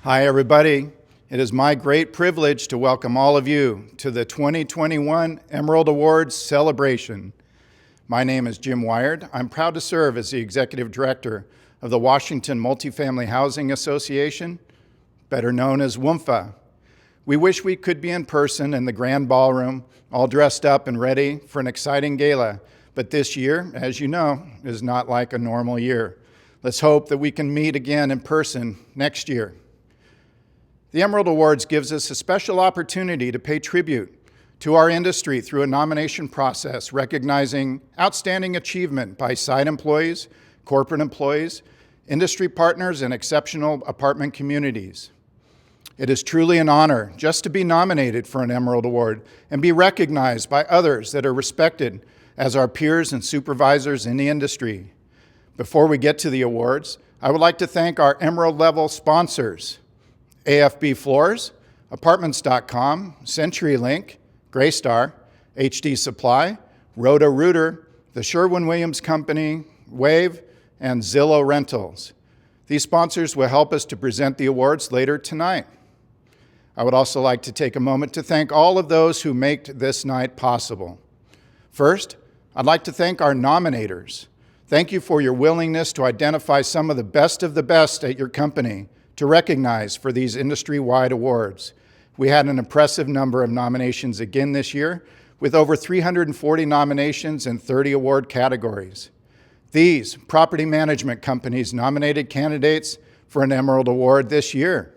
Hi, everybody. It is my great privilege to welcome all of you to the 2021 Emerald Awards celebration. My name is Jim Wired. I'm proud to serve as the Executive Director of the Washington Multifamily Housing Association, better known as WMFHA. We wish we could be in person in the grand ballroom, all dressed up and ready for an exciting gala, but this year, as you know, is not like a normal year. Let's hope that we can meet again in person next year. The Emerald Awards gives us a special opportunity to pay tribute to our industry through a nomination process recognizing outstanding achievement by site employees, corporate employees, industry partners, and exceptional apartment communities. It is truly an honor just to be nominated for an Emerald Award and be recognized by others that are respected as our peers and supervisors in the industry. Before we get to the awards, I would like to thank our Emerald level sponsors: AFB Floors, Apartments.com, CenturyLink, Graystar, HD Supply, Roto-Rooter, the Sherwin-Williams Company, Wave, and Zillow Rentals. These sponsors will help us to present the awards later tonight. I would also like to take a moment to thank all of those who make this night possible. First, I'd like to thank our nominators. Thank you for your willingness to identify some of the best at your company to recognize for these industry-wide awards. We had an impressive number of nominations again this year, with over 340 nominations in 30 award categories. These property management companies nominated candidates for an Emerald Award this year: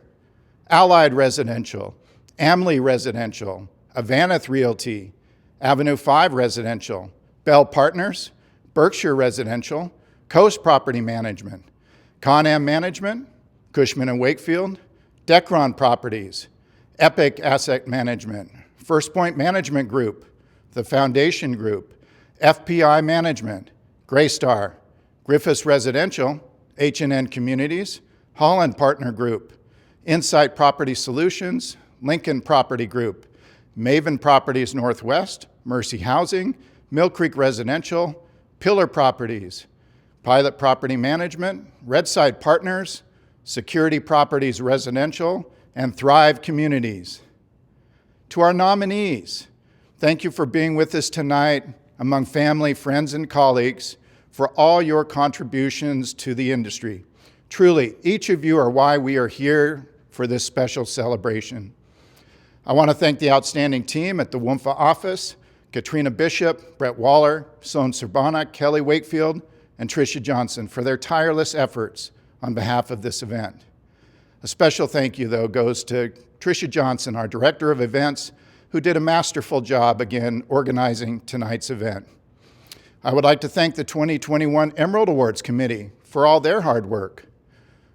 Allied Residential, Amley Residential, Avaneth Realty, Avenue 5 Residential, Bell Partners, Berkshire Residential, Coast Property Management, Con-Am Management, Cushman & Wakefield, Decron Properties, Epic Asset Management, First Point Management Group, The Foundation Group, FPI Management, Graystar, Griffiths Residential, H&N Communities, Holland Partner Group, Insight Property Solutions, Lincoln Property Group, Maven Properties Northwest, Mercy Housing, Mill Creek Residential, Pillar Properties, Pilot Property Management, Redside Partners, Security Properties Residential, and Thrive Communities. To our nominees, thank you for being with us tonight among family, friends, and colleagues for all your contributions to the industry. Truly, each of you are why we are here for this special celebration. I want to thank the outstanding team at the WMFHA office: Katrina Bishop, Brett Waller, Sloan Sorbana, Kelly Wakefield, and Tricia Johnson for their tireless efforts on behalf of this event. A special thank you, though, goes to Tricia Johnson, our Director of Events, who did a masterful job again organizing tonight's event. I would like to thank the 2021 Emerald Awards Committee for all their hard work.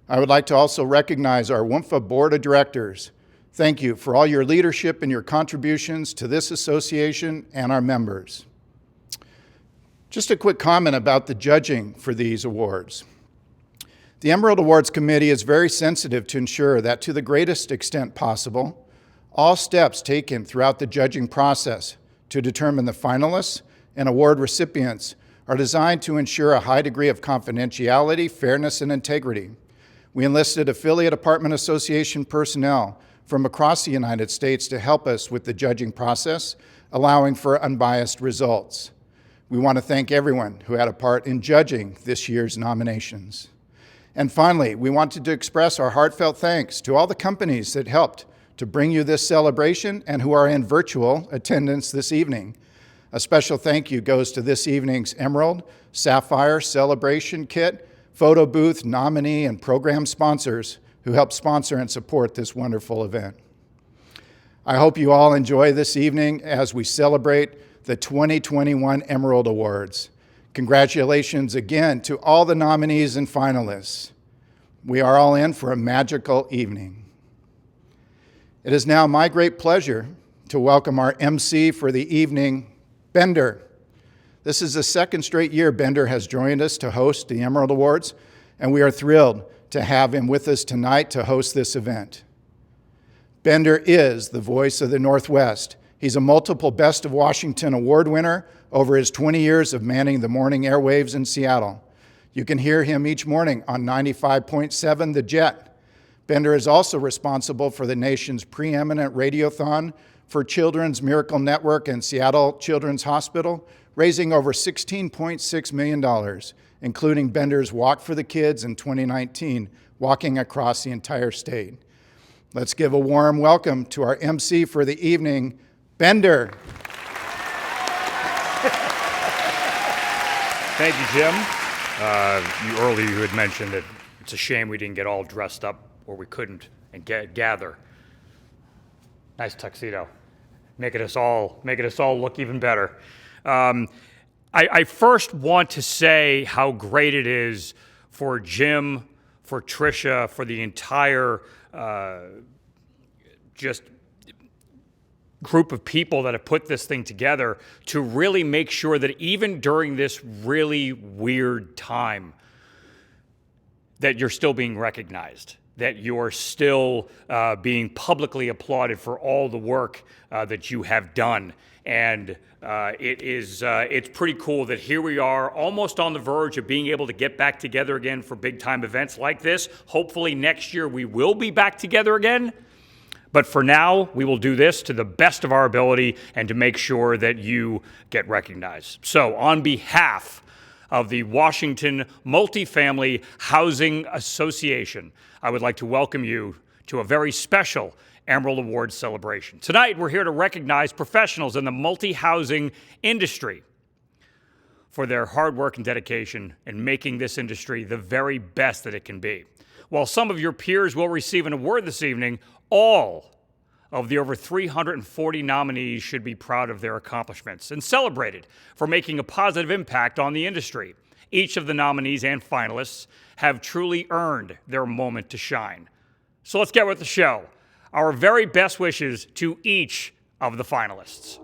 I would like to also recognize our WMFHA Board of Directors. Thank you for all your leadership and your contributions to this association and our members. Just a quick comment about the judging for these awards. The Emerald Awards Committee is very sensitive to ensure that, to the greatest extent possible, all steps taken throughout the judging process to determine the finalists and award recipients are designed to ensure a high degree of confidentiality, fairness, and integrity. We enlisted affiliate Apartment Association personnel from across the United States to help us with the judging process, allowing for unbiased results. We want to thank everyone who had a part in judging this year's nominations. And finally, we wanted to express our heartfelt thanks to all the companies that helped to bring you this celebration and who are in virtual attendance this evening. A special thank you goes to this evening's Emerald, Sapphire Celebration Kit, photo booth, nominee, and program sponsors who helped sponsor and support this wonderful event. I hope you all enjoy this evening as we celebrate the 2021 Emerald Awards. Congratulations again to all the nominees and finalists. We are all in for a magical evening. It is now my great pleasure to welcome our MC for the evening, Bender. This is the second straight year Bender has joined us to host the Emerald Awards, and we are thrilled to have him with us tonight to host this event. Bender is the voice of the Northwest. He's a multiple Best of Washington Award winner over his 20 years of manning the morning airwaves in Seattle. You can hear him each morning on 95.7 The Jet. Bender is also responsible for the nation's preeminent radiothon for Children's Miracle Network and Seattle Children's Hospital, raising over $16.6 million, including Bender's Walk for the Kids in 2019, walking across the entire state. Let's give a warm welcome to our MC for the evening, Bender. Thank you, Jim. You had mentioned that it's a shame we didn't get all dressed up, or we couldn't, and gather. Nice tuxedo, making us all look even better. I first want to say how great it is for Jim, for Tricia, for the entire just group of people that have put this thing together to really make sure that even during this really weird time, that you're still being recognized, that you're still being publicly applauded for all the work that you have done. And it's pretty cool that here we are, almost on the verge of being able to get back together again for big time events like this. Hopefully next year we will be back together again. But for now, we will do this to the best of our ability and to make sure that you get recognized. So on behalf of the Washington Multifamily Housing Association, I would like to welcome you to a very special Emerald Awards celebration. Tonight, we're here to recognize professionals in the multi-housing industry for their hard work and dedication in making this industry the very best that it can be. While some of your peers will receive an award this evening, all of the over 340 nominees should be proud of their accomplishments and celebrated for making a positive impact on the industry. Each of the nominees and finalists have truly earned their moment to shine. So let's get with the show. Our very best wishes to each of the finalists.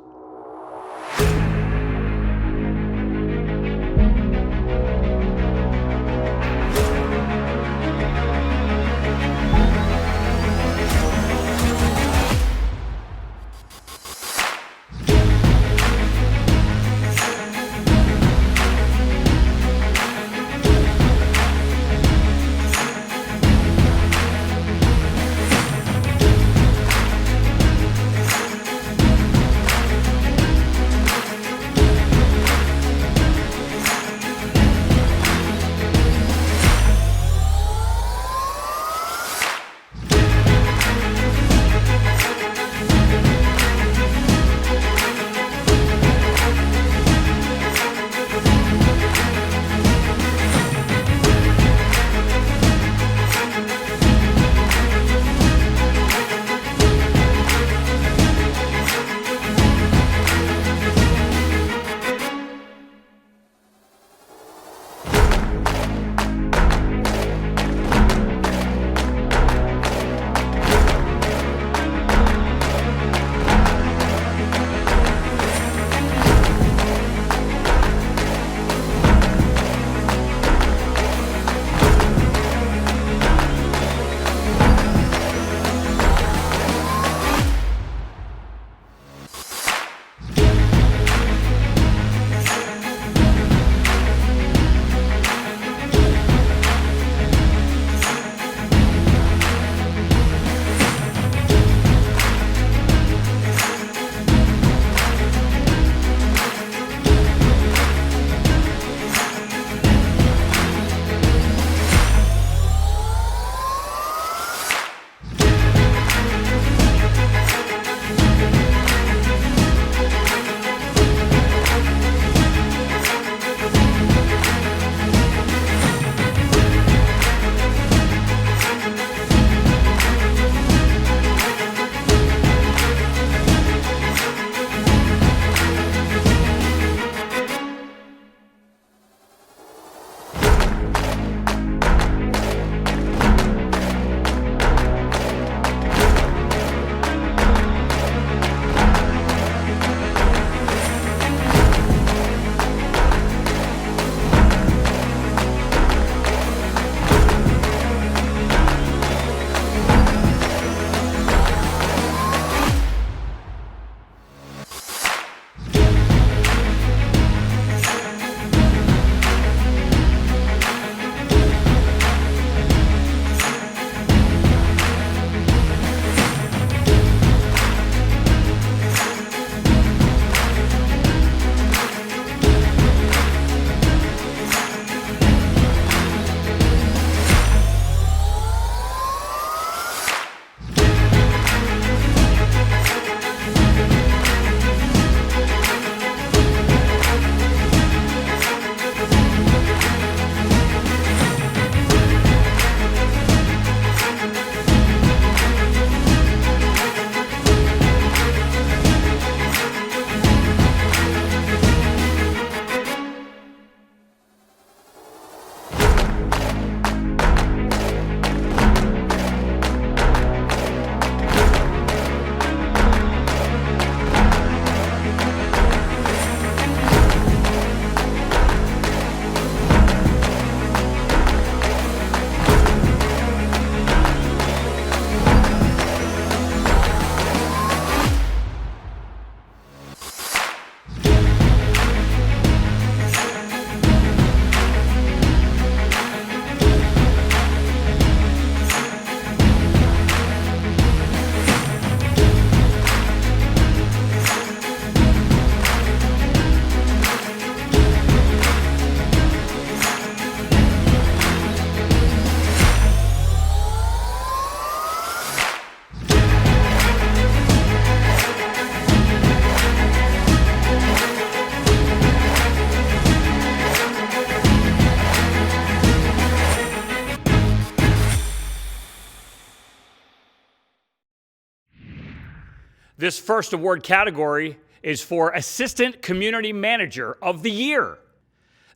This first award category is for Assistant Community Manager of the Year.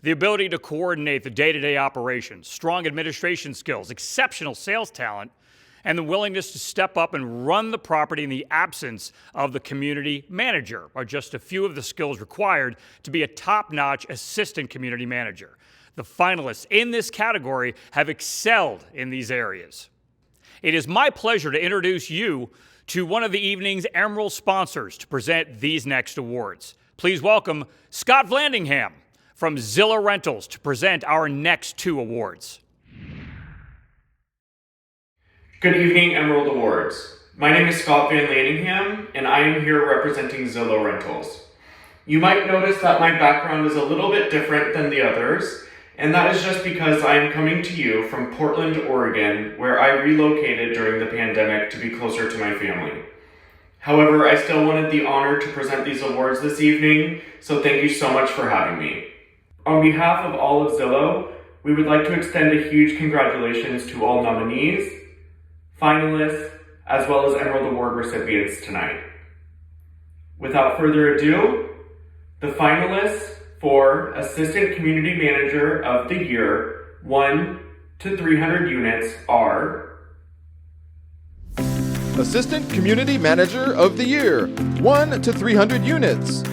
The ability to coordinate the day-to-day operations, strong administration skills, exceptional sales talent, and the willingness to step up and run the property in the absence of the community manager are just a few of the skills required to be a top-notch assistant community manager. The finalists in this category have excelled in these areas. It is my pleasure to introduce you to one of the evening's Emerald sponsors to present these next awards. Please welcome Scott Vlandingham from Zillow Rentals to present our next two awards. Good evening, Emerald Awards. My name is Scott Van Landingham, and I am here representing Zillow Rentals. You might notice that my background is a little bit different than the others, and that is just because I am coming to you from Portland, Oregon, where I relocated during the pandemic to be closer to my family. However, I still wanted the honor to present these awards this evening, so thank you so much for having me. On behalf of all of Zillow, we would like to extend a huge congratulations to all nominees, finalists, as well as Emerald Award recipients tonight. Without further ado, the finalists for Assistant Community Manager of the Year, 1 to 300 units are Assistant Community Manager of the Year, 1 to 300 units.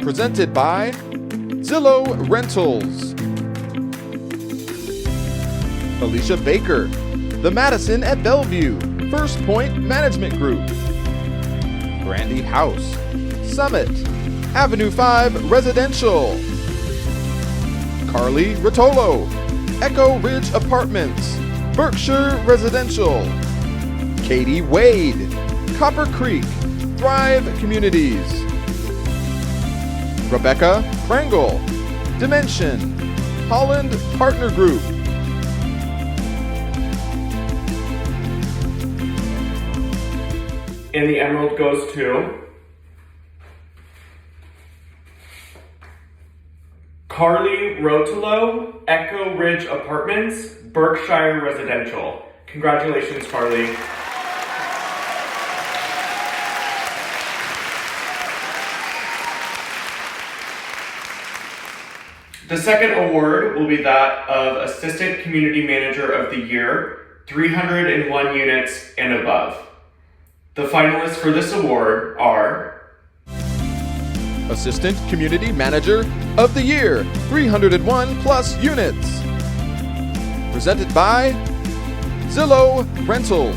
Presented by Zillow Rentals. Alicia Baker, The Madison at Bellevue, First Point Management Group. Brandy House, Summit, Avenue 5 Residential. Carly Rotolo, Echo Ridge Apartments, Berkshire Residential. Katie Wade, Copper Creek, Thrive Communities. Rebecca Prangle, Dimension, Holland Partner Group. And the Emerald goes to Carly Rotolo, Echo Ridge Apartments, Berkshire Residential. Congratulations, Carly. The second award will be that of Assistant Community Manager of the Year, 301 units and above. The finalists for this award are Assistant Community Manager of the Year, 301 plus units. Presented by Zillow Rentals.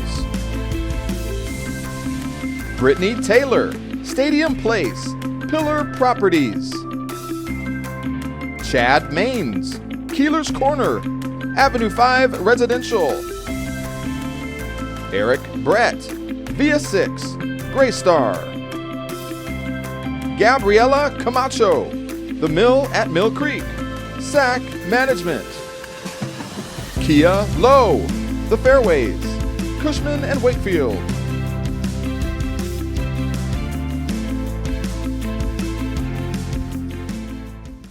Brittany Taylor, Stadium Place, Pillar Properties. Chad Maines, Keeler's Corner, Avenue 5 Residential. Eric Brett, Via 6, Graystar. Gabriela Camacho, The Mill at Mill Creek, SAC Management. Kia Lowe, The Fairways, Cushman and Wakefield.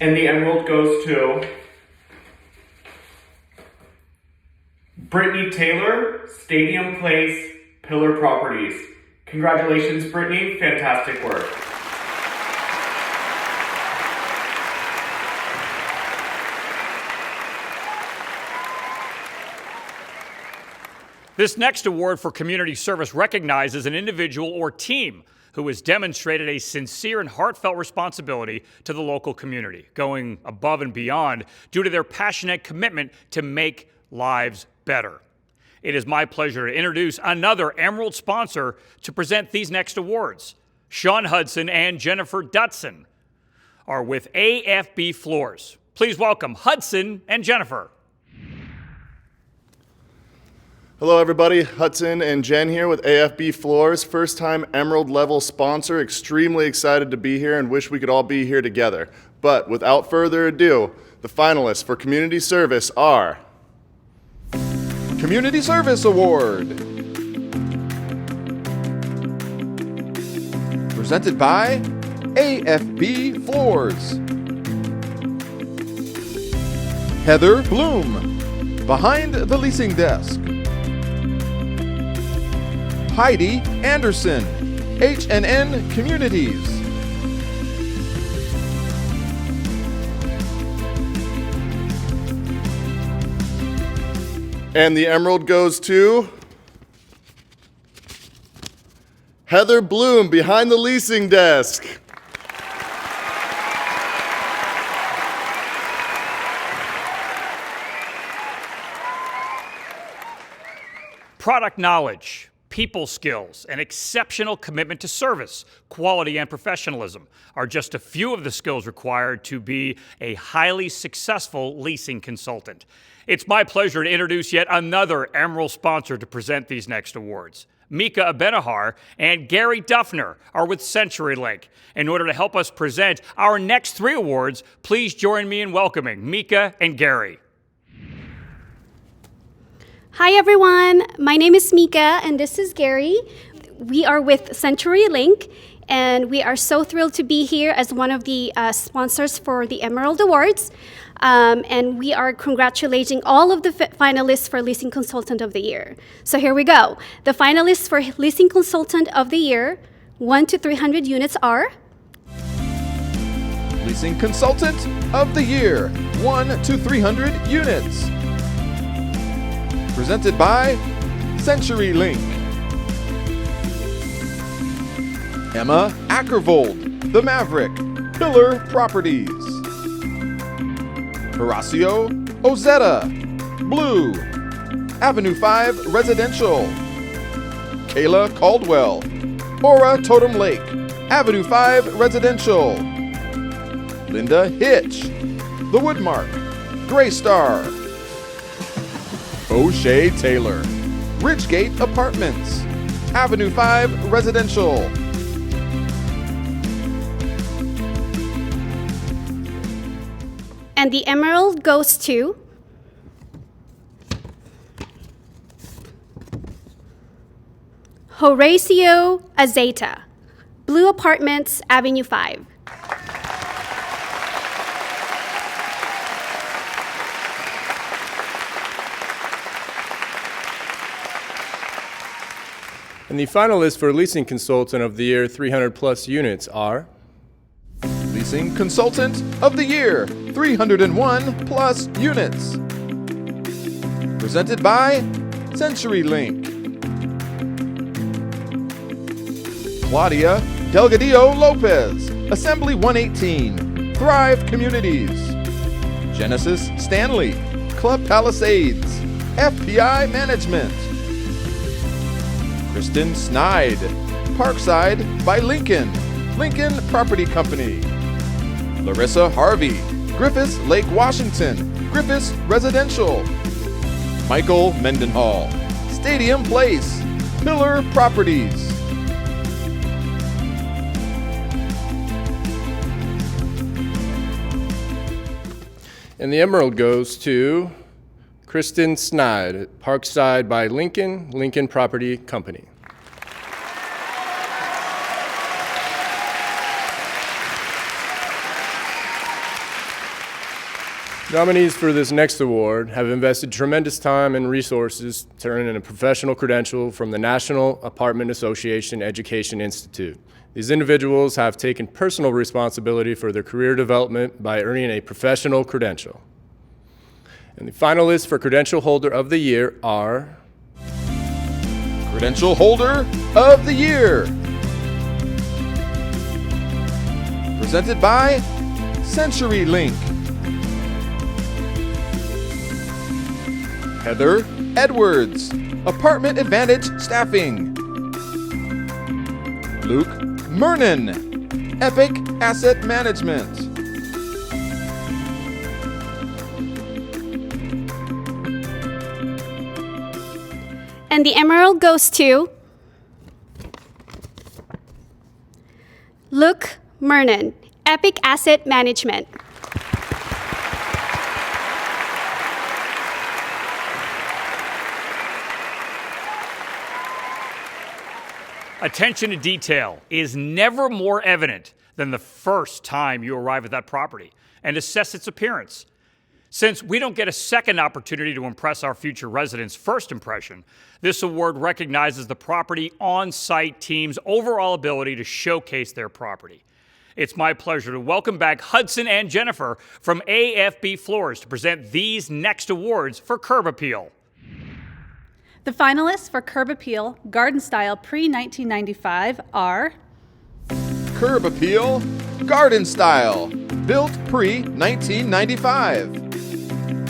And the Emerald goes to Brittany Taylor, Stadium Place, Pillar Properties. Congratulations, Brittany. Fantastic work. This next award for community service recognizes an individual or team who has demonstrated a sincere and heartfelt responsibility to the local community, going above and beyond due to their passionate commitment to make lives better. It is my pleasure to introduce another Emerald sponsor to present these next awards. Sean Hudson and Jennifer Dutson are with AFB Floors. Please welcome Hudson and Jennifer. Hello everybody, Hudson and Jen here with AFB Floors, first time Emerald level sponsor. Extremely excited to be here and wish we could all be here together. But without further ado, the finalists for community service are Community Service Award. Presented by AFB Floors. Heather Bloom, Behind the Leasing Desk. Heidi Anderson, H&N Communities. And the emerald goes to Heather Bloom behind the leasing desk. Product knowledge, people skills, and exceptional commitment to service, quality, and professionalism are just a few of the skills required to be a highly successful leasing consultant. It's my pleasure to introduce yet another Emerald sponsor to present these next awards. Mika Abenahar and Gary Duffner are with CenturyLink. In order to help us present our next 3 awards, please join me in welcoming Mika and Gary. Hi everyone, my name is Mika and this is Gary. We are with CenturyLink and we are so thrilled to be here as one of the sponsors for the Emerald Awards. And we are congratulating all of the finalists for Leasing Consultant of the Year. So here we go. The finalists for Leasing Consultant of the Year, 1 to 300 units are Leasing Consultant of the Year, 1 to 300 units. Presented by CenturyLink. Emma Ackervold, The Maverick, Pillar Properties. Horacio Ozetta, Blue, Avenue 5 Residential. Kayla Caldwell, Aura Totem Lake, Avenue 5 Residential. Linda Hitch, The Woodmark, Gray Star. O'Shea Taylor, Ridgegate Apartments, Avenue 5 Residential. And the Emerald goes to Horacio Azeta, Blue Apartments, Avenue 5. And the finalists for Leasing Consultant of the Year 300+ units are Leasing Consultant of the Year, 301 plus units. Presented by CenturyLink. Claudia Delgadillo Lopez, Assembly 118, Thrive Communities. Genesis Stanley, Club Palisades, FPI Management. Kristen Snide, Parkside by Lincoln, Lincoln Property Company. Larissa Harvey, Griffiths Lake Washington, Griffiths Residential. Michael Mendenhall, Stadium Place, Pillar Properties. And the Emerald goes to Kristen Snide, Parkside by Lincoln, Lincoln Property Company. Nominees for this next award have invested tremendous time and resources to earn a professional credential from the National Apartment Association Education Institute. These individuals have taken personal responsibility for their career development by earning a professional credential. And the finalists for Credential Holder of the Year are Credential Holder of the Year. Presented by CenturyLink. Heather Edwards, Apartment Advantage Staffing. Luke Mernon, Epic Asset Management. And the Emerald goes to Luke Mernon, Epic Asset Management. Attention to detail is never more evident than the first time you arrive at that property and assess its appearance. Since we don't get a second opportunity to impress our future residents' first impression, this award recognizes the property on-site team's overall ability to showcase their property. It's my pleasure to welcome back Hudson and Jennifer from AFB Floors to present these next awards for Curb Appeal. The finalists for Curb Appeal Garden Style Pre-1995 are Curb Appeal Garden Style, built pre-1995.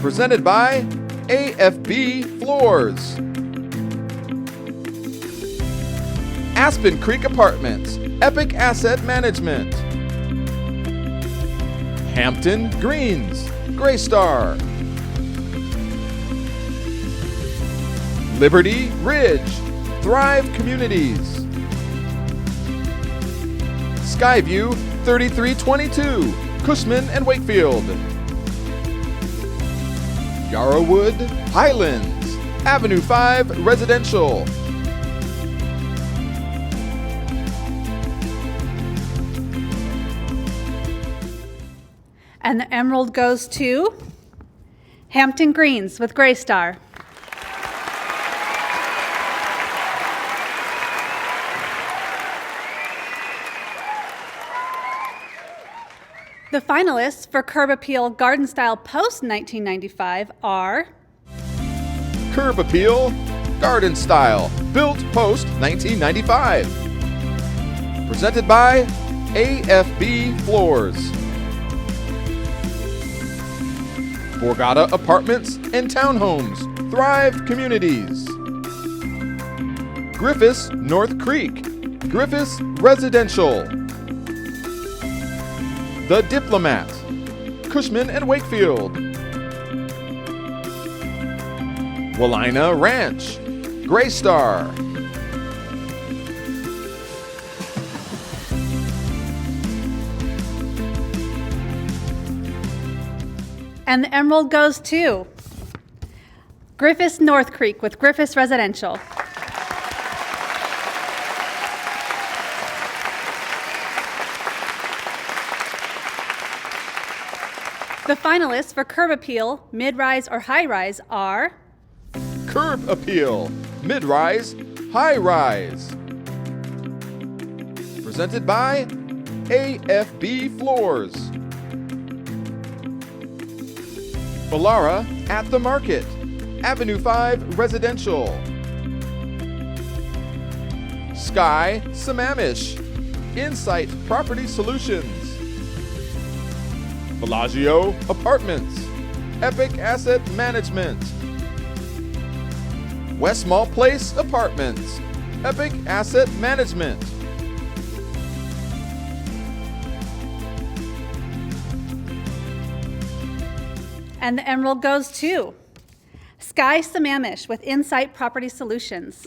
Presented by AFB Floors. Aspen Creek Apartments, Epic Asset Management. Hampton Greens, Graystar. Liberty Ridge, Thrive Communities. Skyview 3322, Cushman and Wakefield. Yarrowwood Highlands, Avenue 5 Residential. And the emerald goes to Hampton Greens with Graystar. The finalists for Curb Appeal Garden Style Post-1995 are Curb Appeal Garden Style, built post-1995. Presented by AFB Floors. Borgata Apartments and Townhomes, Thrive Communities. Griffiths North Creek, Griffiths Residential. The Diplomat, Cushman and Wakefield. Wallina Ranch, Graystar. And the emerald goes to Griffiths North Creek with Griffiths Residential. The finalists for Curb Appeal Mid-Rise or High-Rise are Curb Appeal Mid-Rise, High-Rise. Presented by AFB Floors. Ballara at the Market, Avenue 5 Residential. Sky Sammamish, Insight Property Solutions. Bellagio Apartments, Epic Asset Management. Westmall Place Apartments, Epic Asset Management. And the emerald goes to Sky Sammamish with Insight Property Solutions.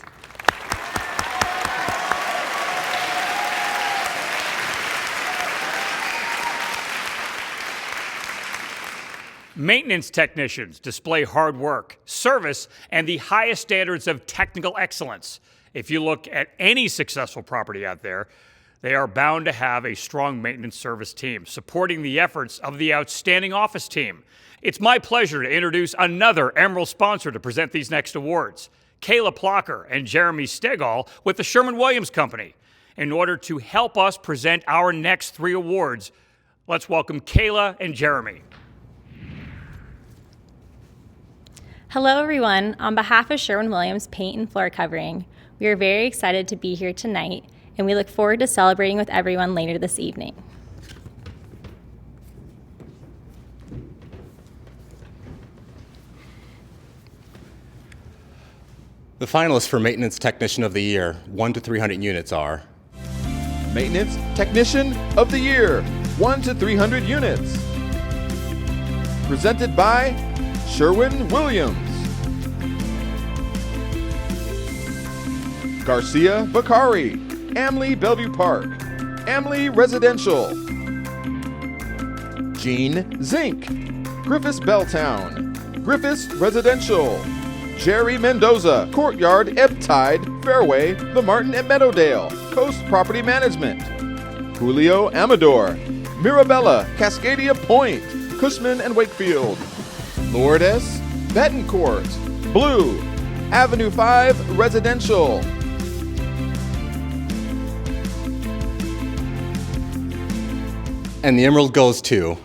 Maintenance technicians display hard work, service, and the highest standards of technical excellence. If you look at any successful property out there, they are bound to have a strong maintenance service team supporting the efforts of the outstanding office team. It's my pleasure to introduce another Emerald sponsor to present these next awards, Kayla Plocker and Jeremy Stegall with the Sherwin-Williams Company. In order to help us present our next three awards, let's welcome Kayla and Jeremy. Hello, everyone. On behalf of Sherwin-Williams Paint and Floor Covering, we are very excited to be here tonight, and we look forward to celebrating with everyone later this evening. The finalists for Maintenance Technician of the Year, 1 to 300 units are Maintenance Technician of the Year, 1 to 300 units. Presented by Sherwin-Williams. Garcia Bakari, Amley Bellevue Park, Amley Residential. Gene Zink, Griffiths Belltown, Griffiths Residential. Jerry Mendoza, Courtyard, Ebbtide, Fairway, The Martin at Meadowdale, Coast Property Management. Julio Amador, Mirabella, Cascadia Point, Cushman and Wakefield. Lourdes Betancourt, blue, Avenue 5 Residential. And the emerald goes to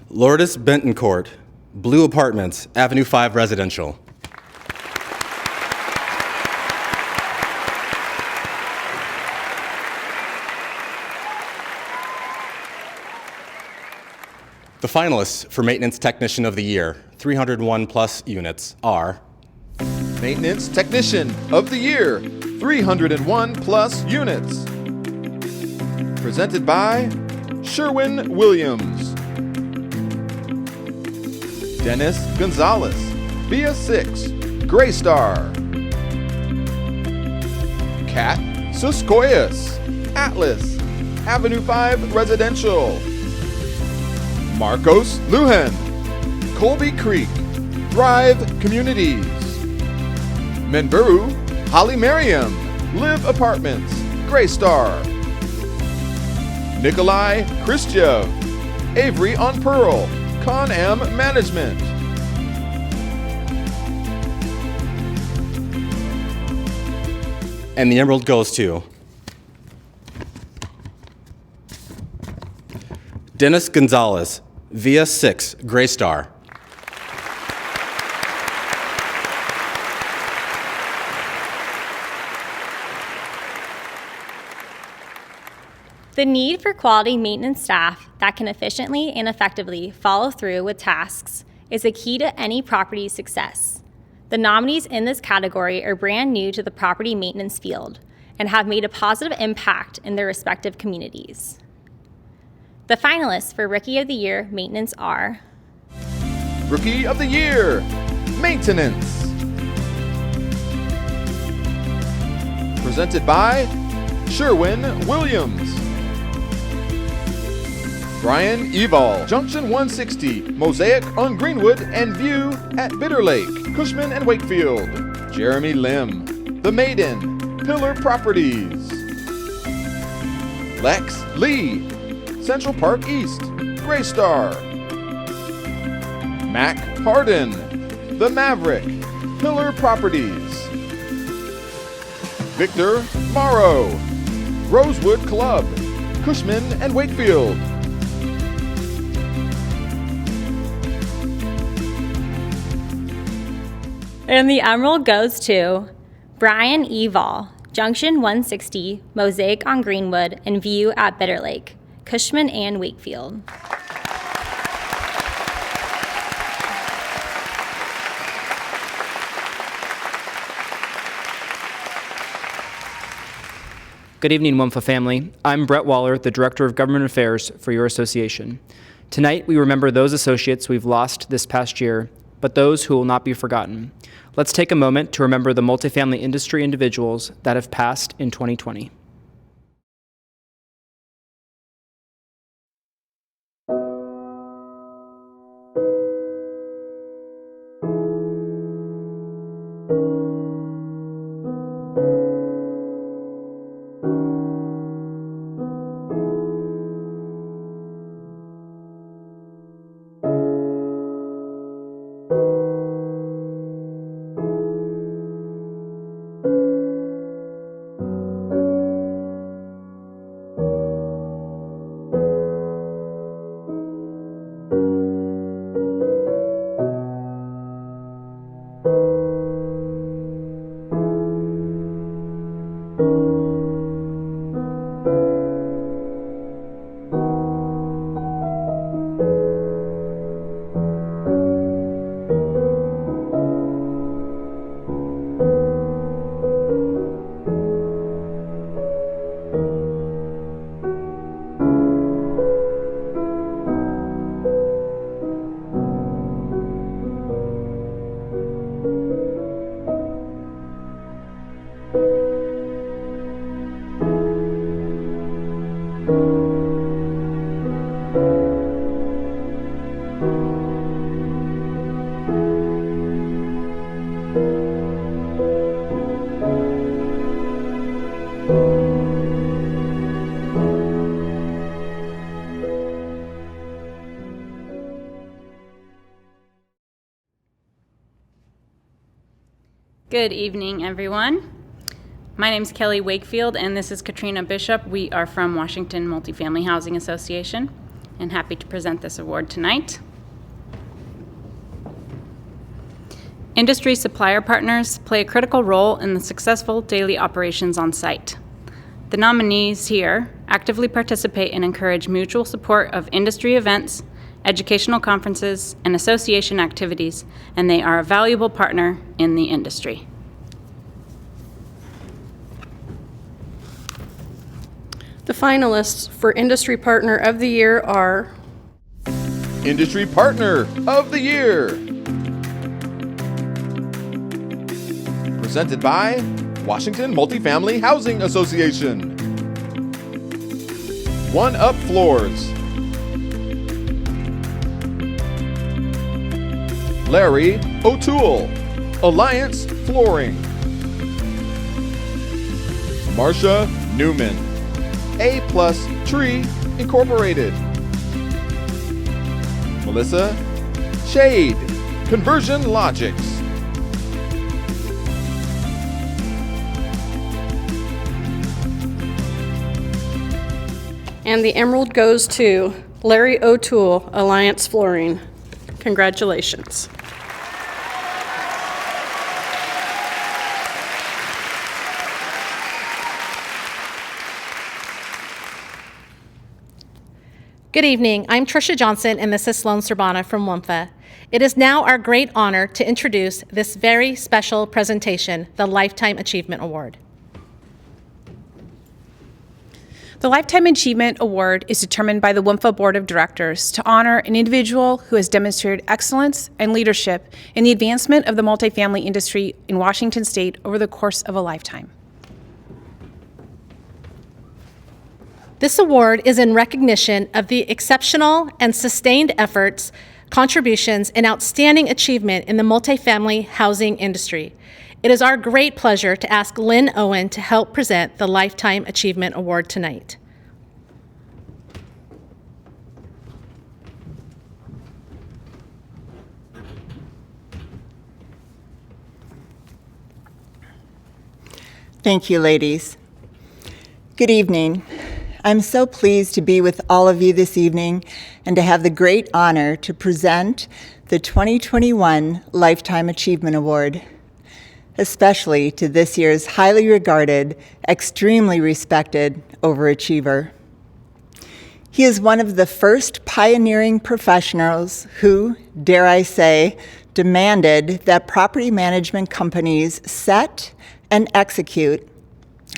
Lourdes Betancourt, Blue Apartments, Avenue 5 Residential. The finalists for Maintenance Technician of the Year, 301 plus units, are Maintenance Technician of the Year, 301 plus units. Presented by Sherwin Williams. Dennis Gonzalez, Via 6, Gray Star. Kat Suskoyas, Atlas, Avenue 5 Residential. Marcos Lujan, Colby Creek, Thrive Communities. Menburu Holly Merriam, Live Apartments, Gray Star. Nikolai Khrushchev, Avery on Pearl, Con-Am Management. And the emerald goes to Dennis Gonzalez, Via 6, Gray Star. The need for quality maintenance staff that can efficiently and effectively follow through with tasks is a key to any property's success. The nominees in this category are brand new to the property maintenance field and have made a positive impact in their respective communities. The finalists for Rookie of the Year Maintenance are Rookie of the Year, Maintenance. Presented by Sherwin Williams. Brian Evall, Junction 160, Mosaic on Greenwood and View at Bitter Lake, Cushman and Wakefield. Jeremy Lim, The Maiden, Pillar Properties. Lex Lee, Central Park East, Gray Star. Mac Hardin, The Maverick, Pillar Properties. Victor Morrow, Rosewood Club, Cushman and Wakefield. And the emerald goes to Brian Evall, Junction 160, Mosaic on Greenwood, and View at Bitter Lake, Cushman and Wakefield. Good evening, WMFHA family. I'm Brett Waller, the Director of Government Affairs for your association. Tonight, we remember those associates we've lost this past year, but those who will not be forgotten. Let's take a moment to remember the multifamily industry individuals that have passed in 2020. Good evening, everyone. My name is Kelly Wakefield, and this is Katrina Bishop. We are from Washington Multifamily Housing Association, and happy to present this award tonight. Industry supplier partners play a critical role in the successful daily operations on site. The nominees here actively participate and encourage mutual support of industry events, educational conferences, and association activities, and they are a valuable partner in the industry. The finalists for Industry Partner of the Year are Industry Partner of the Year, presented by Washington Multifamily Housing Association. One Up Floors, Larry O'Toole, Alliance Flooring. Marsha Newman, A+ Tree Incorporated. Melissa Shade, Conversion Logics. and the emerald goes to Larry O'Toole, Alliance Flooring. Congratulations. Good evening. I'm Tricia Johnson, and this is Sloan Sorbana from WMFHA. It is now our great honor to introduce this very special presentation, the Lifetime Achievement Award. The Lifetime Achievement Award is determined by the WMFHA Board of Directors to honor an individual who has demonstrated excellence and leadership in the advancement of the multifamily industry in Washington State over the course of a lifetime. This award is in recognition of the exceptional and sustained efforts, contributions, and outstanding achievement in the multifamily housing industry. It is our great pleasure to ask Lynn Owen to help present the Lifetime Achievement Award tonight. Thank you, ladies. Good evening. I'm so pleased to be with all of you this evening and to have the great honor to present the 2021 Lifetime Achievement Award, especially to this year's highly regarded, extremely respected overachiever. He is one of the first pioneering professionals who, dare I say, demanded that property management companies set and execute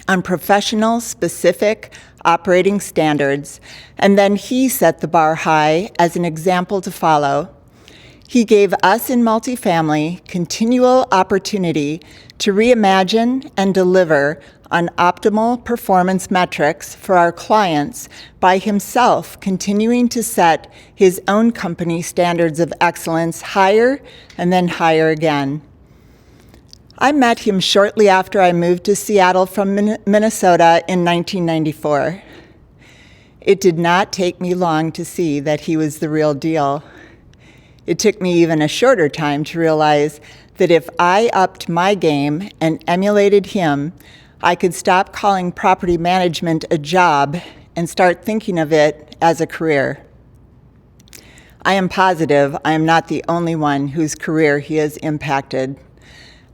on professional specific operating standards, and then he set the bar high as an example to follow. He gave us in multifamily continual opportunity to reimagine and deliver on optimal performance metrics for our clients by himself continuing to set his own company standards of excellence higher and then higher again. I met him shortly after I moved to Seattle from Minnesota in 1994. It did not take me long to see that he was the real deal. It took me even a shorter time to realize that if I upped my game and emulated him, I could stop calling property management a job and start thinking of it as a career. I am positive I am not the only one whose career he has impacted.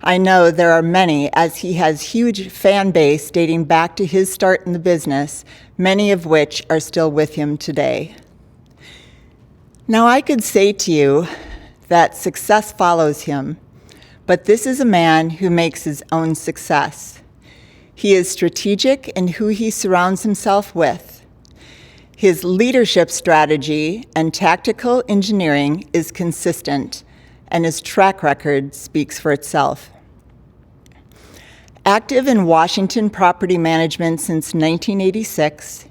I know there are many, as he has huge fan base dating back to his start in the business, many of which are still with him today. Now, I could say to you that success follows him, but this is a man who makes his own success. He is strategic in who he surrounds himself with. His leadership strategy and tactical engineering is consistent, and his track record speaks for itself. Active in Washington property management since 1986,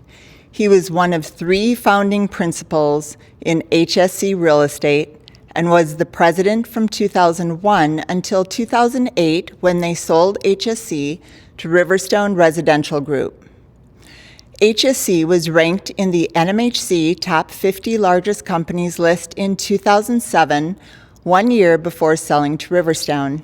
he was one of 3 founding principals in HSC Real Estate and was the president from 2001 until 2008 when they sold HSC to Riverstone Residential Group. HSC was ranked in the NMHC Top 50 Largest Companies list in 2007, 1 year before selling to Riverstone.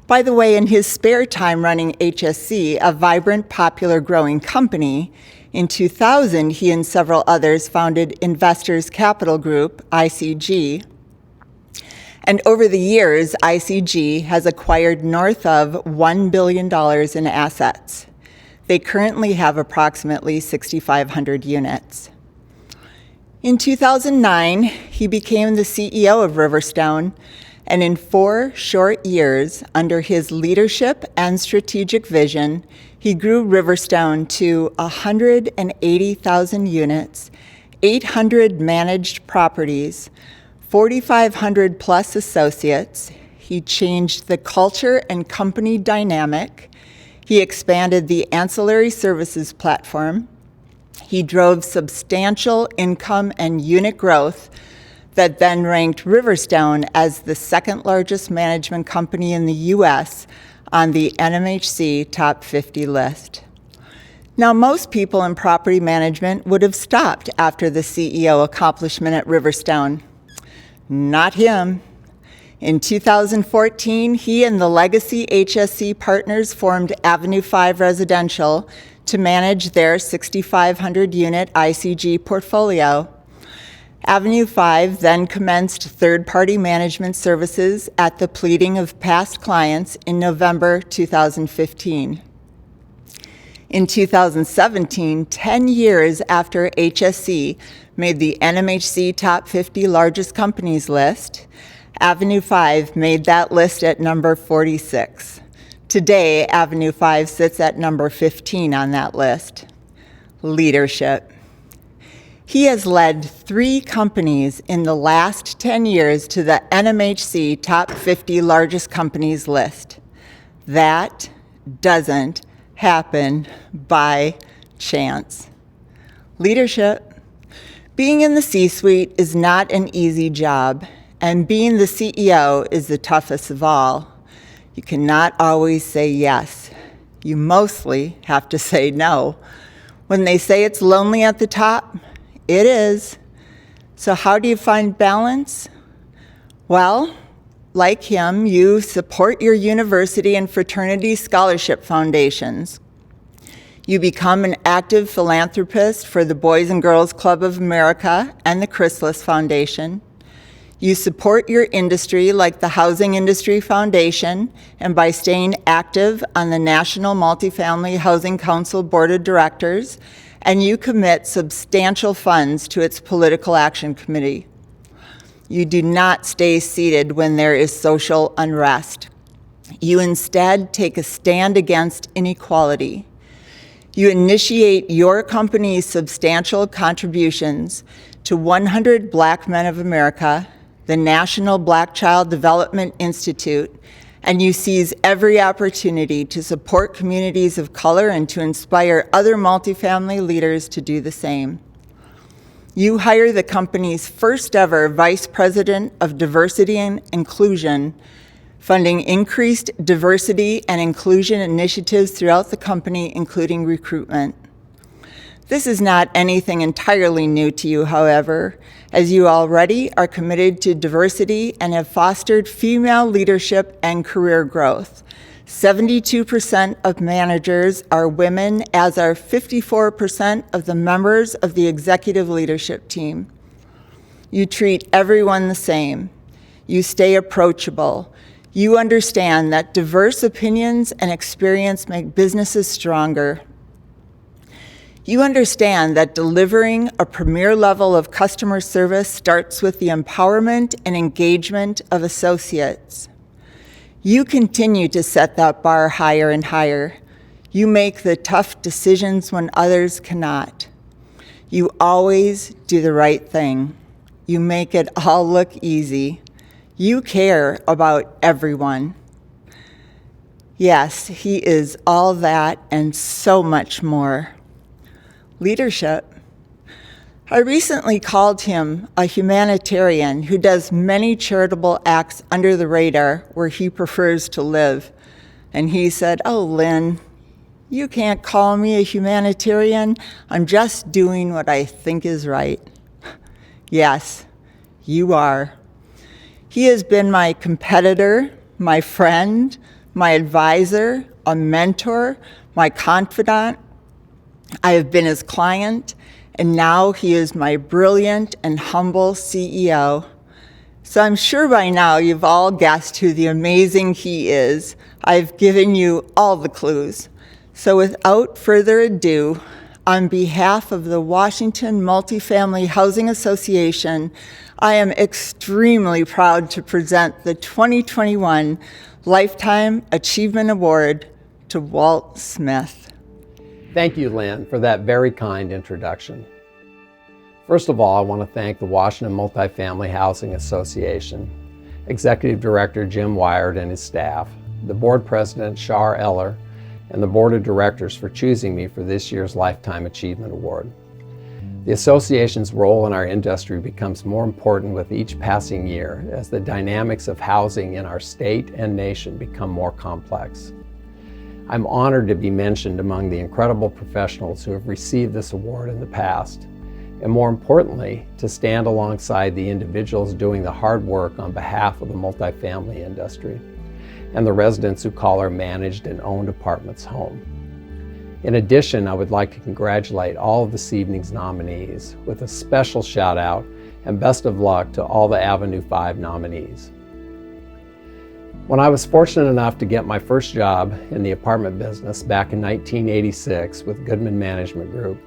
By the way, in his spare time running HSC, a vibrant, popular, growing company, in 2000, he and several others founded Investors Capital Group, ICG. And over the years, ICG has acquired north of $1 billion in assets. They currently have approximately 6,500 units. In 2009, he became the CEO of Riverstone, and in 4 short years, under his leadership and strategic vision, he grew Riverstone to 180,000 units, 800 managed properties, 4,500 plus associates. He changed the culture and company dynamic. He expanded the ancillary services platform. He drove substantial income and unit growth that then ranked Riverstone as the second largest management company in the U.S. on the NMHC Top 50 list. Now, most people in property management would have stopped after the CEO accomplishment at Riverstone. Not him. In 2014, he and the legacy HSC partners formed Avenue 5 Residential to manage their 6,500-unit ICG portfolio. Avenue 5 then commenced third-party management services at the pleading of past clients in November 2015. In 2017, 10 years after HSC made the NMHC Top 50 Largest Companies list, Avenue 5 made that list at number 46. Today, Avenue 5 sits at number 15 on that list. Leadership. He has led 3 companies in the last 10 years to the NMHC Top 50 Largest Companies list. That doesn't happen by chance. Leadership. Being in the C-suite is not an easy job, and being the CEO is the toughest of all. You cannot always say yes. You mostly have to say no. When they say it's lonely at the top, it is. So how do you find balance? Well, like him, you support your university and fraternity scholarship foundations. You become an active philanthropist for the Boys and Girls Club of America and the Chrysalis Foundation. You support your industry like the Housing Industry Foundation and by staying active on the National Multifamily Housing Council Board of Directors, and you commit substantial funds to its Political Action Committee. You do not stay seated when there is social unrest. You instead take a stand against inequality. You initiate your company's substantial contributions to 100 Black Men of America, the National Black Child Development Institute, and you seize every opportunity to support communities of color and to inspire other multifamily leaders to do the same. You hire the company's first ever Vice President of Diversity and Inclusion, funding increased diversity and inclusion initiatives throughout the company, including recruitment. This is not anything entirely new to you, however, as you already are committed to diversity and have fostered female leadership and career growth. 72% of managers are women, as are 54% of the members of the executive leadership team. You treat everyone the same. You stay approachable. You understand that diverse opinions and experience make businesses stronger. You understand that delivering a premier level of customer service starts with the empowerment and engagement of associates. You continue to set that bar higher and higher. You make the tough decisions when others cannot. You always do the right thing. You make it all look easy. You care about everyone. Yes, he is all that and so much more. Leadership. I recently called him a humanitarian who does many charitable acts under the radar where he prefers to live. And he said, "Oh, Lynn, you can't call me a humanitarian. I'm just doing what I think is right." Yes, you are. He has been my competitor, my friend, my advisor, a mentor, my confidant. I have been his client, and now he is my brilliant and humble CEO. So I'm sure by now you've all guessed who the amazing he is. I've given you all the clues. So without further ado, on behalf of the Washington Multifamily Housing Association, I am extremely proud to present the 2021 Lifetime Achievement Award to Walt Smith. Thank you, Lynn, for that very kind introduction. First of all, I want to thank the Washington Multifamily Housing Association, Executive Director Jim Wired and his staff, the Board President Shar Eller, and the Board of Directors for choosing me for this year's Lifetime Achievement Award. The association's role in our industry becomes more important with each passing year as the dynamics of housing in our state and nation become more complex. I'm honored to be mentioned among the incredible professionals who have received this award in the past, and more importantly, to stand alongside the individuals doing the hard work on behalf of the multifamily industry and the residents who call our managed and owned apartments home. In addition, I would like to congratulate all of this evening's nominees with a special shout out and best of luck to all the Avenue 5 nominees. When I was fortunate enough to get my first job in the apartment business back in 1986 with Goodman Management Group,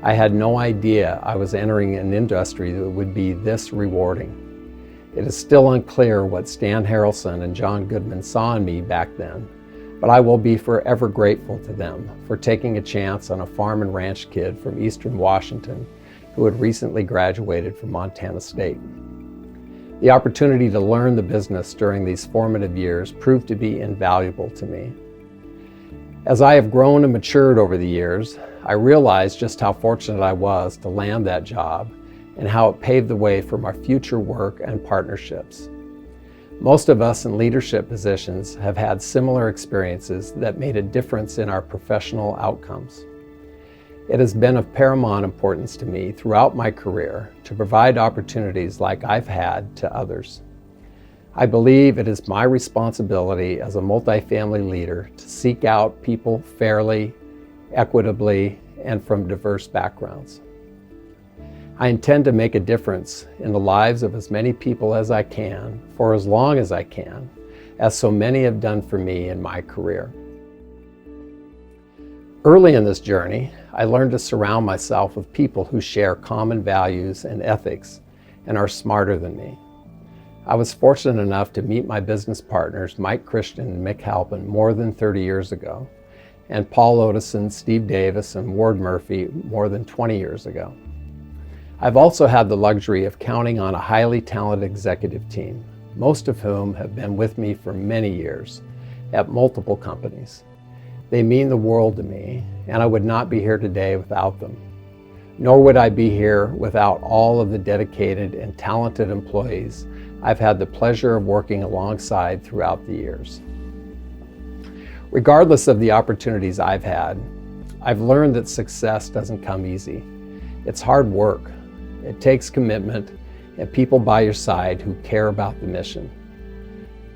I had no idea I was entering an industry that would be this rewarding. It is still unclear what Stan Harrelson and John Goodman saw in me back then, but I will be forever grateful to them for taking a chance on a farm and ranch kid from Eastern Washington who had recently graduated from Montana State. The opportunity to learn the business during these formative years proved to be invaluable to me. As I have grown and matured over the years, I realized just how fortunate I was to land that job and how it paved the way for my future work and partnerships. Most of us in leadership positions have had similar experiences that made a difference in our professional outcomes. It has been of paramount importance to me throughout my career to provide opportunities like I've had to others. I believe it is my responsibility as a multifamily leader to seek out people fairly, equitably, and from diverse backgrounds. I intend to make a difference in the lives of as many people as I can for as long as I can, as so many have done for me in my career. Early in this journey, I learned to surround myself with people who share common values and ethics and are smarter than me. I was fortunate enough to meet my business partners, Mike Christian and Mick Halpin, more than 30 years ago, and Paul Otteson, Steve Davis, and Ward Murphy more than 20 years ago. I've also had the luxury of counting on a highly talented executive team, most of whom have been with me for many years at multiple companies. They mean the world to me, and I would not be here today without them. Nor would I be here without all of the dedicated and talented employees I've had the pleasure of working alongside throughout the years. Regardless of the opportunities I've had, I've learned that success doesn't come easy. It's hard work. It takes commitment and people by your side who care about the mission.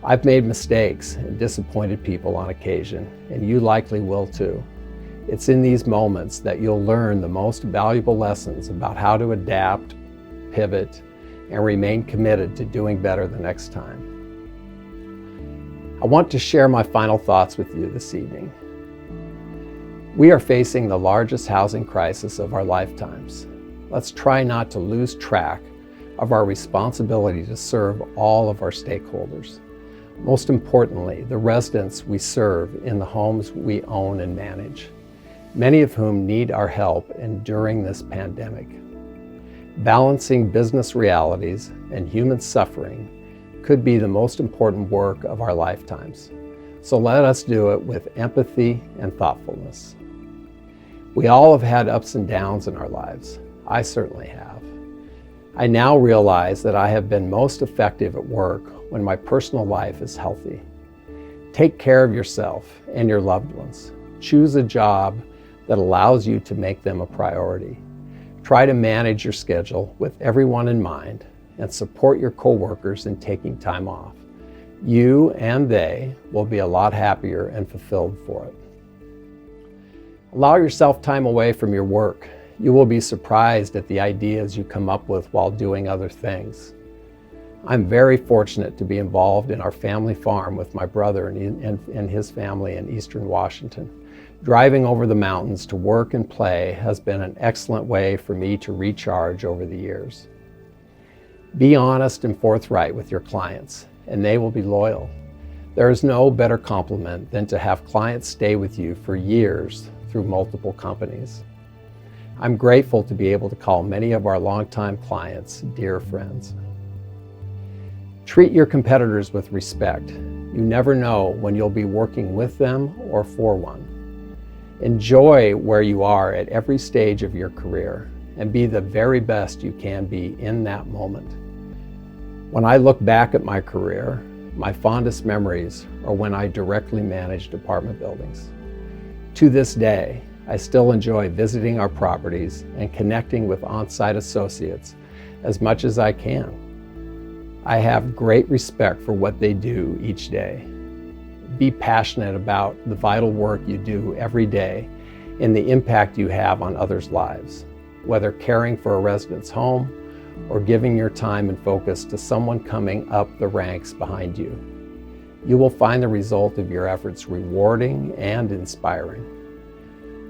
I've made mistakes and disappointed people on occasion, and you likely will too. It's in these moments that you'll learn the most valuable lessons about how to adapt, pivot, and remain committed to doing better the next time. I want to share my final thoughts with you this evening. We are facing the largest housing crisis of our lifetimes. Let's try not to lose track of our responsibility to serve all of our stakeholders. Most importantly, the residents we serve in the homes we own and manage, many of whom need our help enduring this pandemic. Balancing business realities and human suffering could be the most important work of our lifetimes. So let us do it with empathy and thoughtfulness. We all have had ups and downs in our lives. I certainly have. I now realize that I have been most effective at work when my personal life is healthy. Take care of yourself and your loved ones. Choose a job that allows you to make them a priority. Try to manage your schedule with everyone in mind and support your coworkers in taking time off. You and they will be a lot happier and fulfilled for it. Allow yourself time away from your work. You will be surprised at the ideas you come up with while doing other things. I'm very fortunate to be involved in our family farm with my brother and his family in Eastern Washington. Driving over the mountains to work and play has been an excellent way for me to recharge over the years. Be honest and forthright with your clients, and they will be loyal. There is no better compliment than to have clients stay with you for years through multiple companies. I'm grateful to be able to call many of our longtime clients dear friends. Treat your competitors with respect. You never know when you'll be working with them or for one. Enjoy where you are at every stage of your career and be the very best you can be in that moment. When I look back at my career, my fondest memories are when I directly managed apartment buildings. To this day, I still enjoy visiting our properties and connecting with on-site associates as much as I can. I have great respect for what they do each day. Be passionate about the vital work you do every day and the impact you have on others' lives, whether caring for a resident's home or giving your time and focus to someone coming up the ranks behind you. You will find the result of your efforts rewarding and inspiring.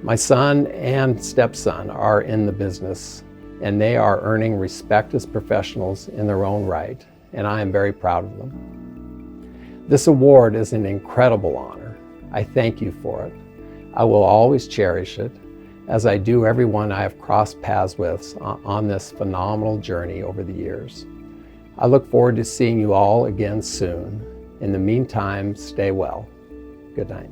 My son and stepson are in the business, and they are earning respect as professionals in their own right, and I am very proud of them. This award is an incredible honor. I thank you for it. I will always cherish it, as I do everyone I have crossed paths with on this phenomenal journey over the years. I look forward to seeing you all again soon. In the meantime, stay well. Good night.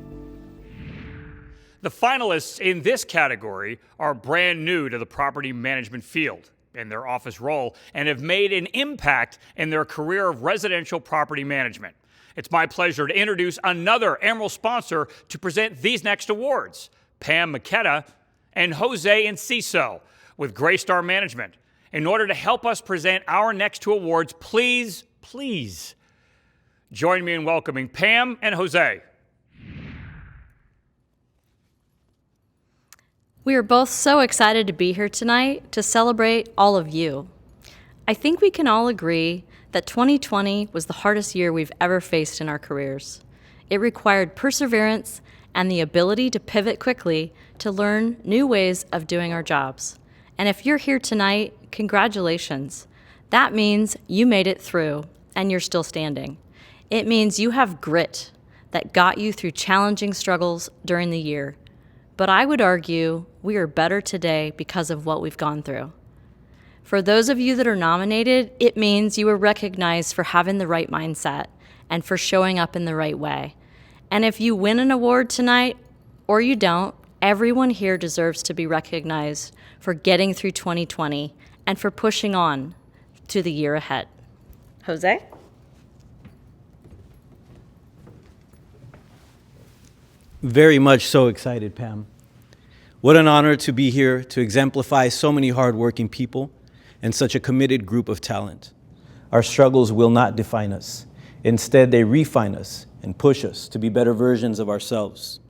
The finalists in this category are brand new to the property management field in their office role and have made an impact in their career of residential property management. It's my pleasure to introduce another Emerald sponsor to present these next awards, Pam McKenna and Jose Enciso with Graystar Management. In order to help us present our next two awards, please join me in welcoming Pam and Jose. We are both so excited to be here tonight to celebrate all of you. I think we can all agree that 2020 was the hardest year we've ever faced in our careers. It required perseverance and the ability to pivot quickly to learn new ways of doing our jobs. And if you're here tonight, congratulations. That means you made it through and you're still standing. It means you have grit that got you through challenging struggles during the year. But I would argue we are better today because of what we've gone through. For those of you that are nominated, it means you were recognized for having the right mindset and for showing up in the right way. And if you win an award tonight, or you don't, everyone here deserves to be recognized for getting through 2020 and for pushing on to the year ahead. Jose? Very much so excited, Pam. What an honor to be here to exemplify so many hardworking people and such a committed group of talent. Our struggles will not define us. Instead, they refine us and push us to be better versions of ourselves.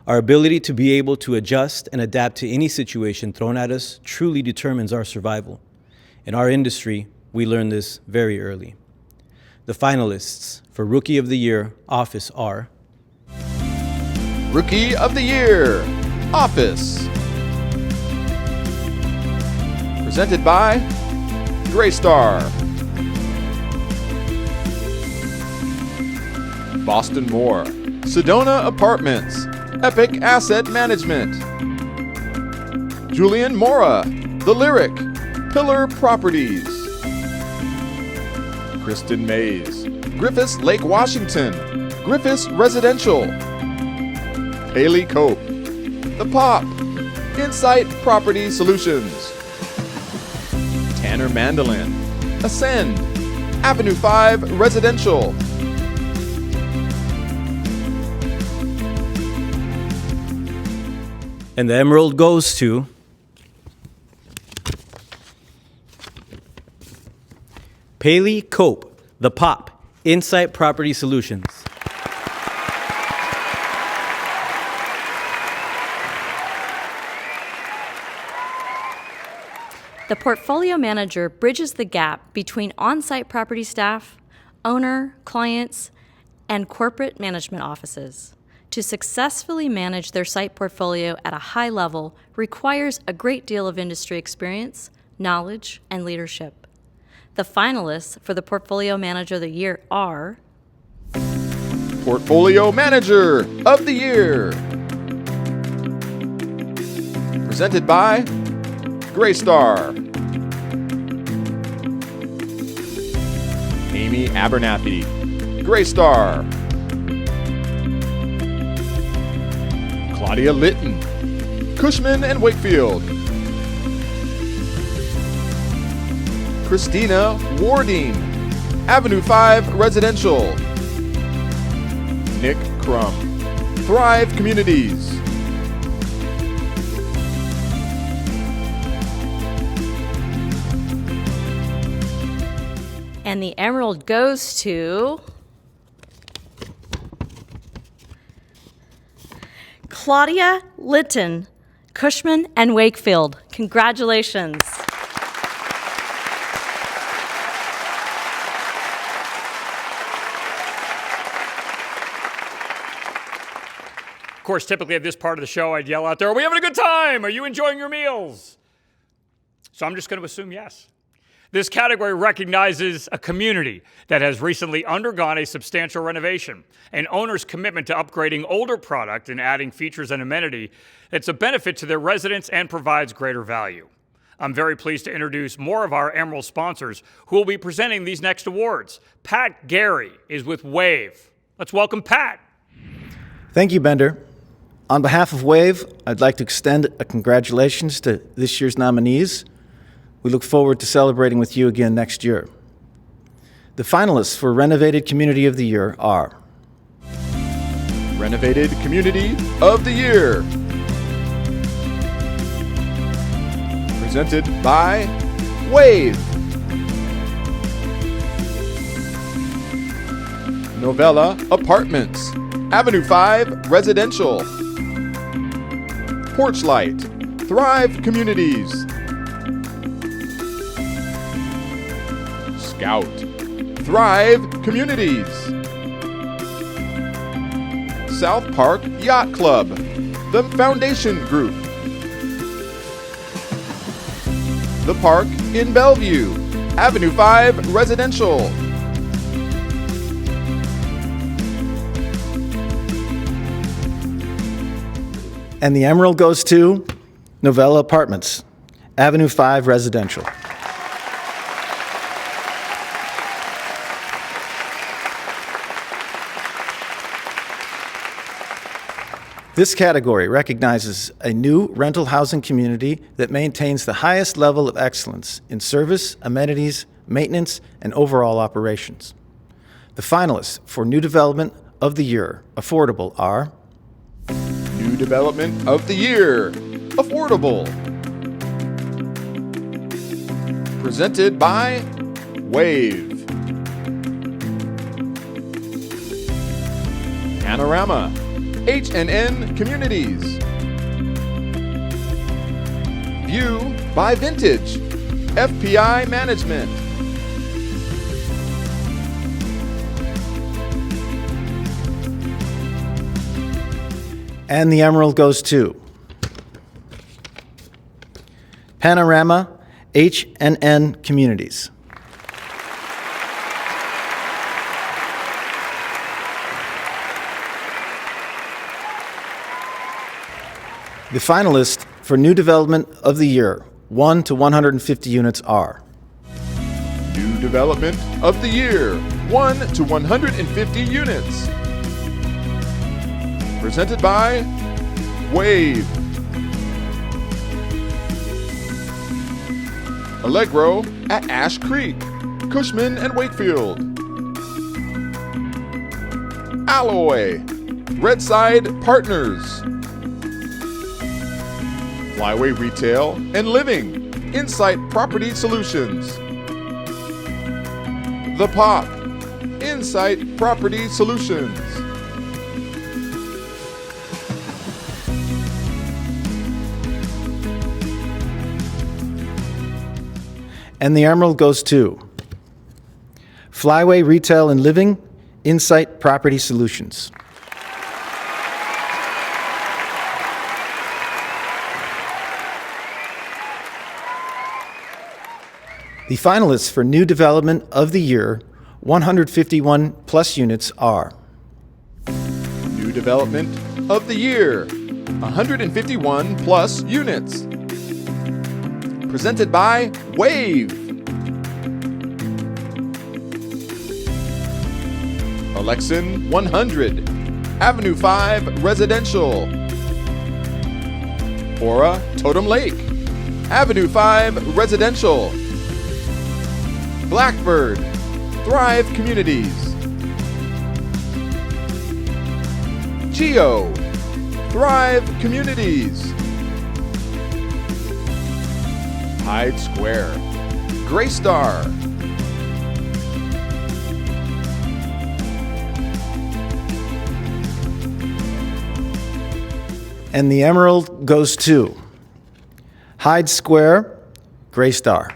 Our ability to be able to adjust and adapt to any situation thrown at us truly determines our survival. In our industry, we learn this very early. The finalists for Rookie of the Year Office are Rookie of the Year Office. Presented by Graystar. Boston Moore, Sedona Apartments, Epic Asset Management. Julian Mora, The Lyric, Pillar Properties. Kristen Mays, Griffiths Lake Washington, Griffiths Residential. PAILEY Cope, The Pop, Insight Property Solutions. Tanner Mandolin, Ascend, Avenue 5 Residential. And the emerald goes to PAILEY Cope, The Pop, Insight Property Solutions. The portfolio manager bridges the gap between on-site property staff, owner, clients, and corporate management offices. To successfully manage their site portfolio at a high level requires a great deal of industry experience, knowledge, and leadership. The finalists for the Portfolio Manager of the Year are Portfolio Manager of the Year. Presented by Graystar. Amy Abernathy, Graystar. Claudia Litton, Cushman and Wakefield. Christina Warding, Avenue 5 Residential. Nick Crum, Thrive Communities. And the emerald goes to Claudia Litton, Cushman and Wakefield. Congratulations. Of course, typically at this part of the show, I'd yell out there, "Are we having a good time? Are you enjoying your meals?" So I'm just going to assume yes. This category recognizes a community that has recently undergone a substantial renovation, an owner's commitment to upgrading older product and adding features and amenity that's a benefit to their residents and provides greater value. I'm very pleased to introduce more of our Emerald sponsors who will be presenting these next awards. Pat Gary is with WAVE. Let's welcome Pat. Thank you, Bender. On behalf of WAVE, I'd like to extend a congratulations to this year's nominees. We look forward to celebrating with you again next year. The finalists for Renovated Community of the Year are Renovated Community of the Year. Presented by WAVE. Novella Apartments, Avenue 5 Residential. Porchlight, Thrive Communities. Scout, Thrive Communities. South Park Yacht Club, The Foundation Group. The Park in Bellevue, Avenue 5 Residential. And the emerald goes to Novella Apartments, Avenue 5 Residential. This category recognizes a new rental housing community that maintains the highest level of excellence in service, amenities, maintenance, and overall operations. The finalists for New Development of the Year, Affordable, are New Development of the Year, Affordable. Presented by WAVE. Panorama, H&N Communities. View by Vintage, FPI Management. And the emerald goes to Panorama, H&N Communities. The finalists for New Development of the Year, 1 to 150 units are New Development of the Year, 1 to 150 units. Presented by WAVE. Allegro at Ash Creek, Cushman and Wakefield. Alloy, Redside Partners. Flyway Retail and Living, Insight Property Solutions. The Pop, Insight Property Solutions. And the emerald goes to Flyway Retail and Living, Insight Property Solutions. The finalists for New Development of the Year, 151 plus units are New Development of the Year, 151 plus units. Presented by Wave. Alexan 100, Avenue 5 Residential. Aura Totem Lake, Avenue 5 Residential. Blackbird, Thrive Communities. Geo, Thrive Communities. Hyde Square, Graystar. And the emerald goes to Hyde Square, Graystar.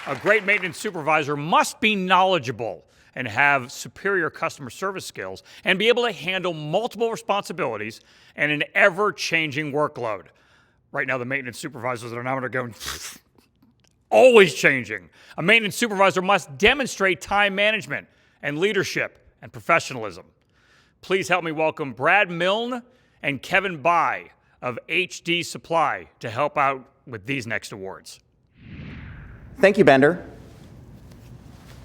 A great maintenance supervisor must be knowledgeable and have superior customer service skills and be able to handle multiple responsibilities and an ever-changing workload. Right now, the maintenance supervisors that are now undergoing always changing. A maintenance supervisor must demonstrate time management and leadership and professionalism. Please help me welcome Brad Milne and Kevin Bai of HD Supply to help out with these next awards. Thank you, Bender.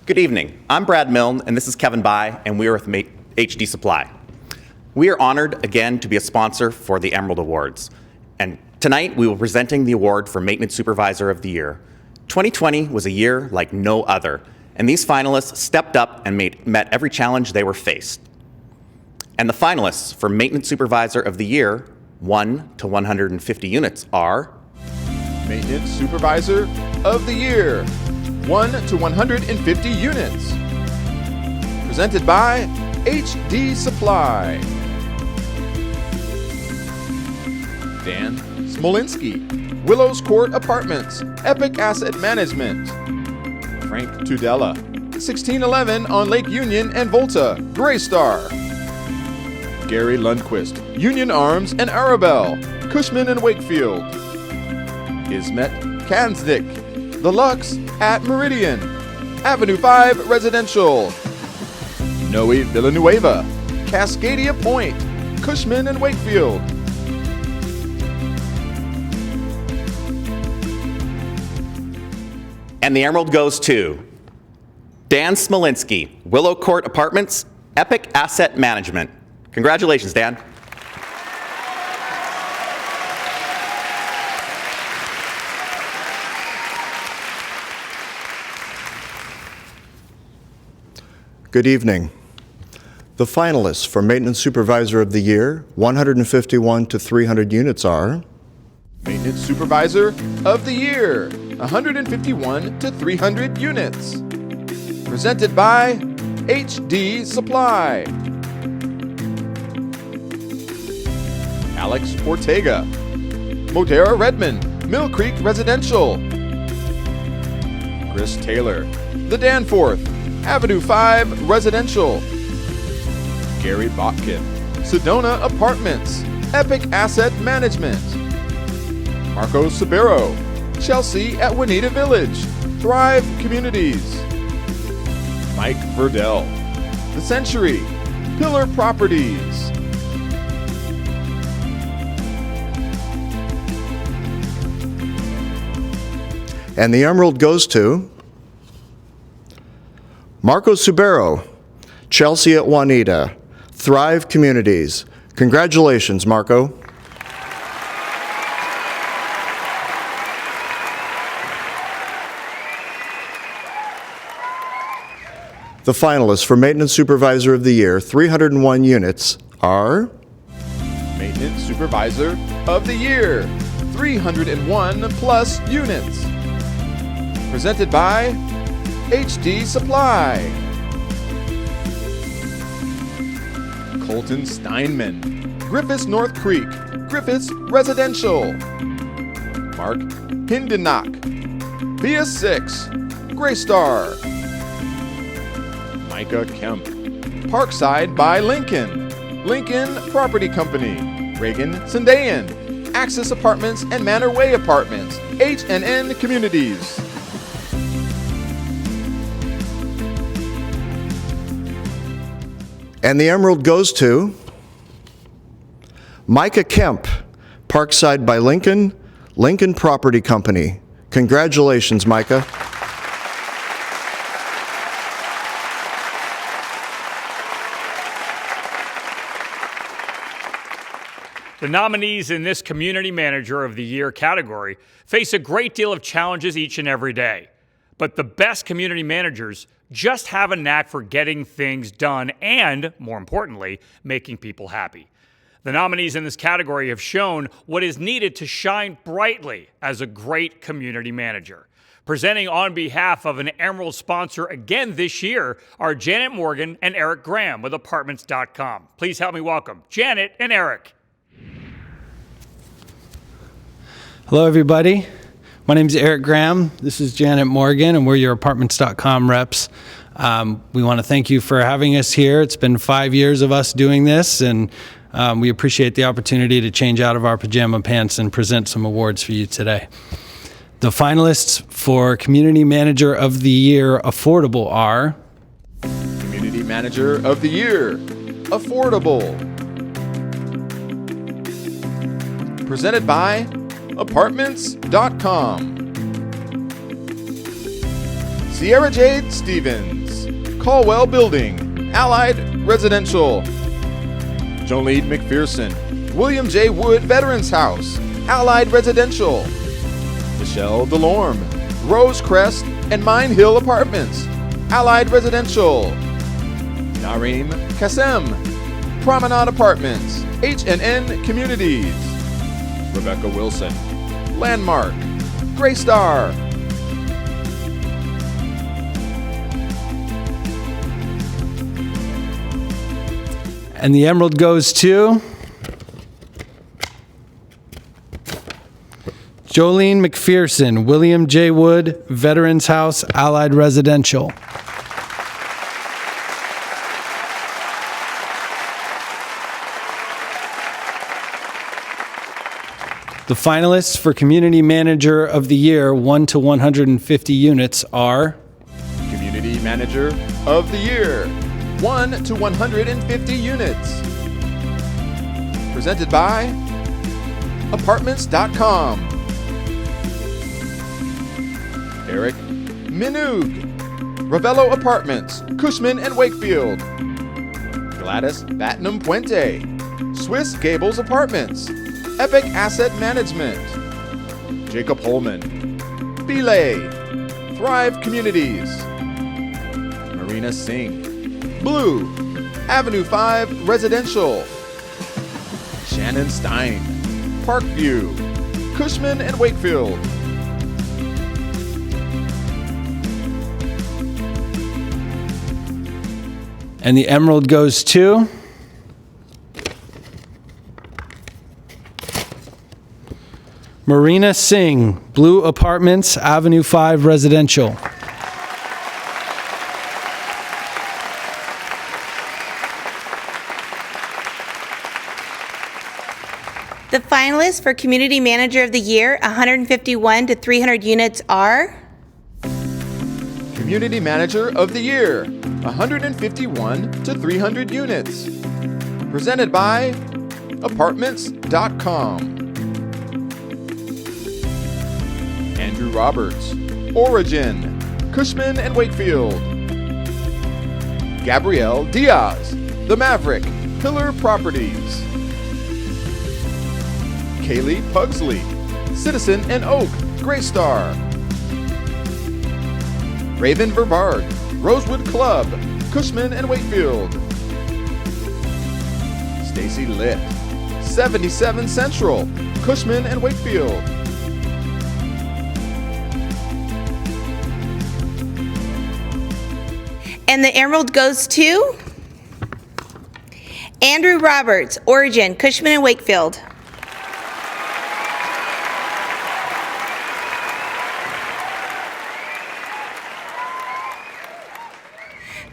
Good evening. I'm Brad Milne, and this is Kevin Bai, and we are with HD Supply. We are honored again to be a sponsor for the Emerald Awards. And tonight, we will be presenting the award for Maintenance Supervisor of the Year. 2020 was a year like no other, and these finalists stepped up and met every challenge they were faced. And the finalists for Maintenance Supervisor of the Year, 1 to 150 units, are Maintenance Supervisor of the Year, 1 to 150 units. Presented by HD Supply. Dan Smolinski, Willows Court Apartments, Epic Asset Management. Frank Tudela, 1611 on Lake Union and Volta, Graystar. Gary Lundquist, Union Arms and Arabelle, Cushman and Wakefield. Ismet Kansnick, The Lux at Meridian, Avenue 5 Residential. Noe Villanueva, Cascadia Point, Cushman and Wakefield. And the emerald goes to Dan Smolinski, Willow Court Apartments, Epic Asset Management. Congratulations, Dan. Good evening. The finalists for Maintenance Supervisor of the Year, 151 to 300 units are Maintenance Supervisor of the Year, 151 to 300 units. Presented by HD Supply. Alex Ortega, Modera Redmond, Mill Creek Residential. Chris Taylor, The Danforth, Avenue 5 Residential. Gary Botkin, Sedona Apartments, Epic Asset Management. Marco Sabero, Chelsea at Juanita Village, Thrive Communities. Mike Verdell, The Century, Pillar Properties. And the emerald goes to Marco Subero, Chelsea at Juanita, Thrive Communities. Congratulations, Marco. The finalists for Maintenance Supervisor of the Year, 301 units, are Maintenance Supervisor of the Year, 301 plus units. Presented by HD Supply. Colton Steinman, Griffiths North Creek, Griffiths Residential. Mark Hindenach, Via 6, Graystar. Micah Kemp, Parkside by Lincoln, Lincoln Property Company. Reagan Sandayan, Axis Apartments and Manor Way Apartments, H&N Communities. And the emerald goes to Micah Kemp, Parkside by Lincoln, Lincoln Property Company. Congratulations, Micah. The nominees in this Community Manager of the Year category face a great deal of challenges each and every day. But the best community managers just have a knack for getting things done and, more importantly, making people happy. The nominees in this category have shown what is needed to shine brightly as a great community manager. Presenting on behalf of an Emerald sponsor again this year are Janet Morgan and Eric Graham with Apartments.com. Please help me welcome Janet and Eric. Hello, everybody. My name is Eric Graham. This is Janet Morgan, and we're your Apartments.com reps. We want to thank you for having us here. It's been 5 years of us doing this, and we appreciate the opportunity to change out of our pajama pants and present some awards for you today. The finalists for Community Manager of the Year Affordable are Community Manager of the Year, Affordable. Presented by Apartments.com. Sierra Jade Stevens, Caldwell Building, Allied Residential. Jolene McPherson, William J. Wood Veterans House, Allied Residential. Michelle Delorme, Rosecrest and Mine Hill Apartments, Allied Residential. Nareem Kassem, Promenade Apartments, H&N Communities. Rebecca Wilson, Landmark, Graystar. And the emerald goes to Jolene McPherson, William J. Wood, Veterans House, Allied Residential. The finalists for Community Manager of the Year 1 to 150 units are Community Manager of the Year, 1 to 150 units. Presented by Apartments.com. Eric Minogue, Ravello Apartments, Cushman and Wakefield. Gladys Batnam Puente, Swiss Gables Apartments, Epic Asset Management. Jacob Holman, Belay, Thrive Communities. Marina Singh, Blue, Avenue 5 Residential. Shannon Stein, Parkview, Cushman and Wakefield. And the emerald goes to Marina Singh, Blue Apartments, Avenue 5 Residential. The finalists for Community Manager of the Year, 151 to 300 units are Community Manager of the Year, 151 to 300 units. Presented by Apartments.com. Andrew Roberts, Origin, Cushman and Wakefield. Gabrielle Diaz, The Maverick, Pillar Properties. Kaylee Pugsley, Citizen and Oak, Graystar. Raven Verbard, Rosewood Club, Cushman and Wakefield. Stacy Litt, 77 Central, Cushman and Wakefield. And the emerald goes to Andrew Roberts, Origin, Cushman and Wakefield.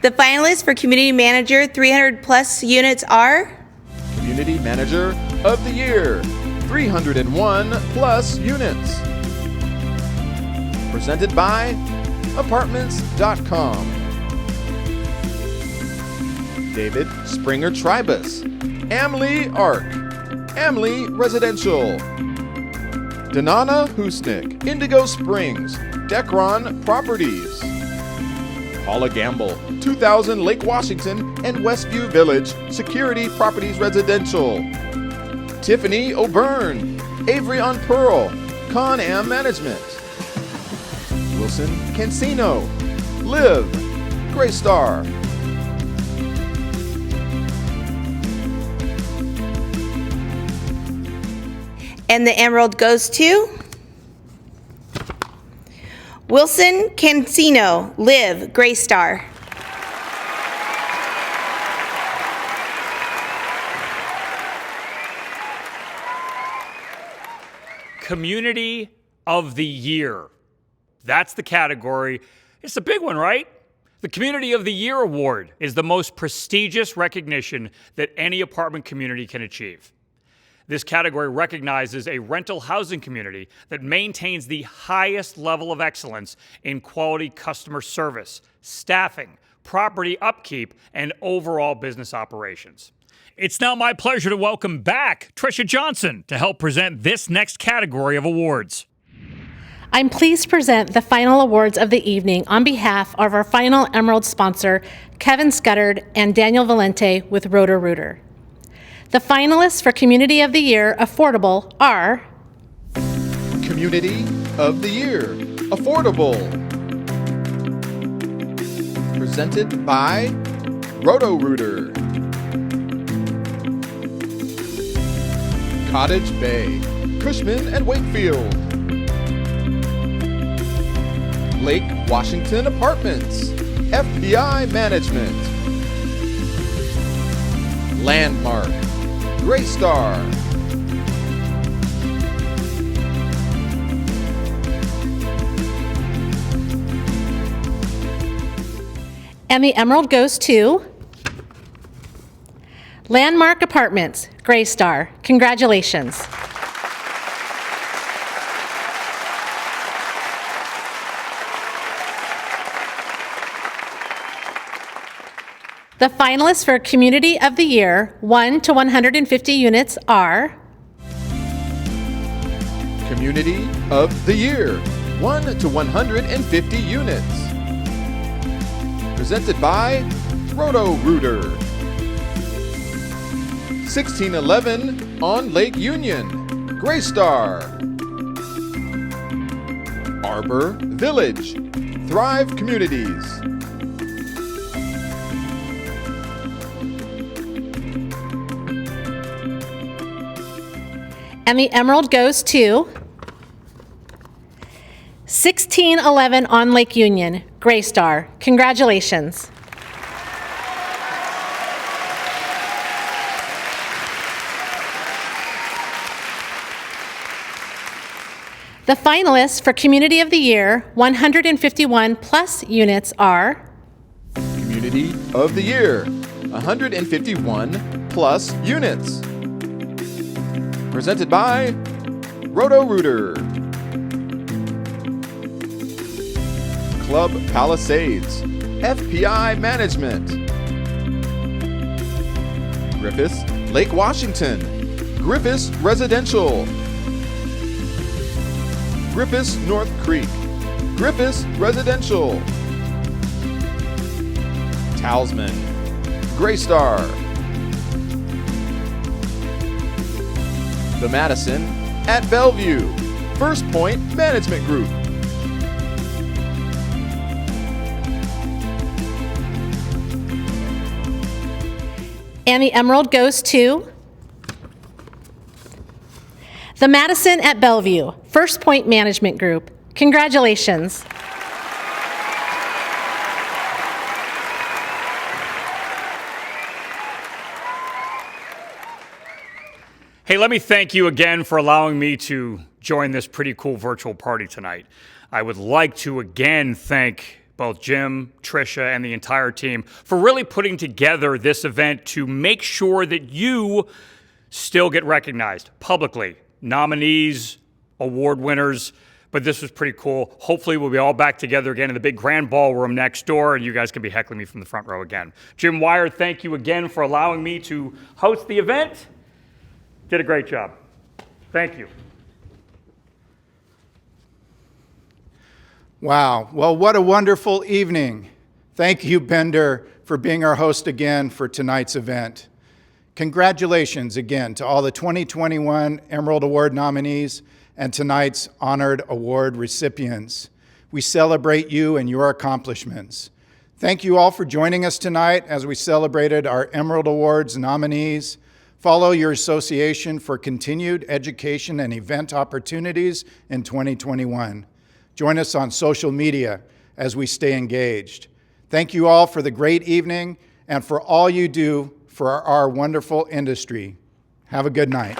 The finalists for Community Manager 300 plus units are Community Manager of the Year, 301 plus units. Presented by Apartments.com. David Springer Tribus, Amley Arc, Amley Residential. Danana Husnick, Indigo Springs, Decron Properties. Paula Gamble, 2000 Lake Washington and Westview Village, Security Properties Residential. Tiffany O'Byrne, Avery on Pearl, Con Am Management. Wilson Cancino, Live, Graystar. And the emerald goes to Wilson Cancino, Live, Graystar. Community of the Year. That's the category. It's a big one, right? The Community of the Year Award is the most prestigious recognition that any apartment community can achieve. This category recognizes a rental housing community that maintains the highest level of excellence in quality customer service, staffing, property upkeep, and overall business operations. It's now my pleasure to welcome back Tricia Johnson to help present this next category of awards. I'm pleased to present the final awards of the evening on behalf of our final Emerald sponsor, Kevin Scuddard and Daniel Valente with Roto-Rooter. The finalists for Community of the Year Affordable are Community of the Year Affordable. Presented by Roto-Rooter. Cottage Bay, Cushman and Wakefield. Lake Washington Apartments, FBI Management. Landmark, Graystar. And the emerald goes to Landmark Apartments, Graystar. Congratulations. The finalists for Community of the Year, 1 to 150 units are Community of the Year, 1 to 150 units. Presented by Roto-Rooter. 1611 on Lake Union, Graystar. Arbor Village, Thrive Communities. And the emerald goes to 1611 on Lake Union, Graystar. Congratulations. The finalists for Community of the Year, 151 plus units are Community of the Year, 151 plus units. Presented by Roto-Rooter. Club Palisades, FPI Management. Griffiths, Lake Washington, Griffiths Residential. Griffiths North Creek, Griffiths Residential. Talisman, Graystar. The Madison at Bellevue, First Point Management Group. And the emerald goes to The Madison at Bellevue, First Point Management Group. Congratulations. Hey, let me thank you again for allowing me to join this pretty cool virtual party tonight. I would like to again thank both Jim, Tricia, and the entire team for really putting together this event to make sure that you still get recognized publicly. Nominees, award winners, but this was pretty cool. Hopefully we'll be all back together again in the big grand ballroom next door, and you guys can be heckling me from the front row again. Jim Wire, thank you again for allowing me to host the event. Did a great job. Thank you. Wow. Well, what a wonderful evening. Thank you, Bender, for being our host again for tonight's event. Congratulations again to all the 2021 Emerald Award nominees and tonight's honored award recipients. We celebrate you and your accomplishments. Thank you all for joining us tonight as we celebrated our Emerald Awards nominees. Follow your association for continued education and event opportunities in 2021. Join us on social media as we stay engaged. Thank you all for the great evening and for all you do for our wonderful industry. Have a good night.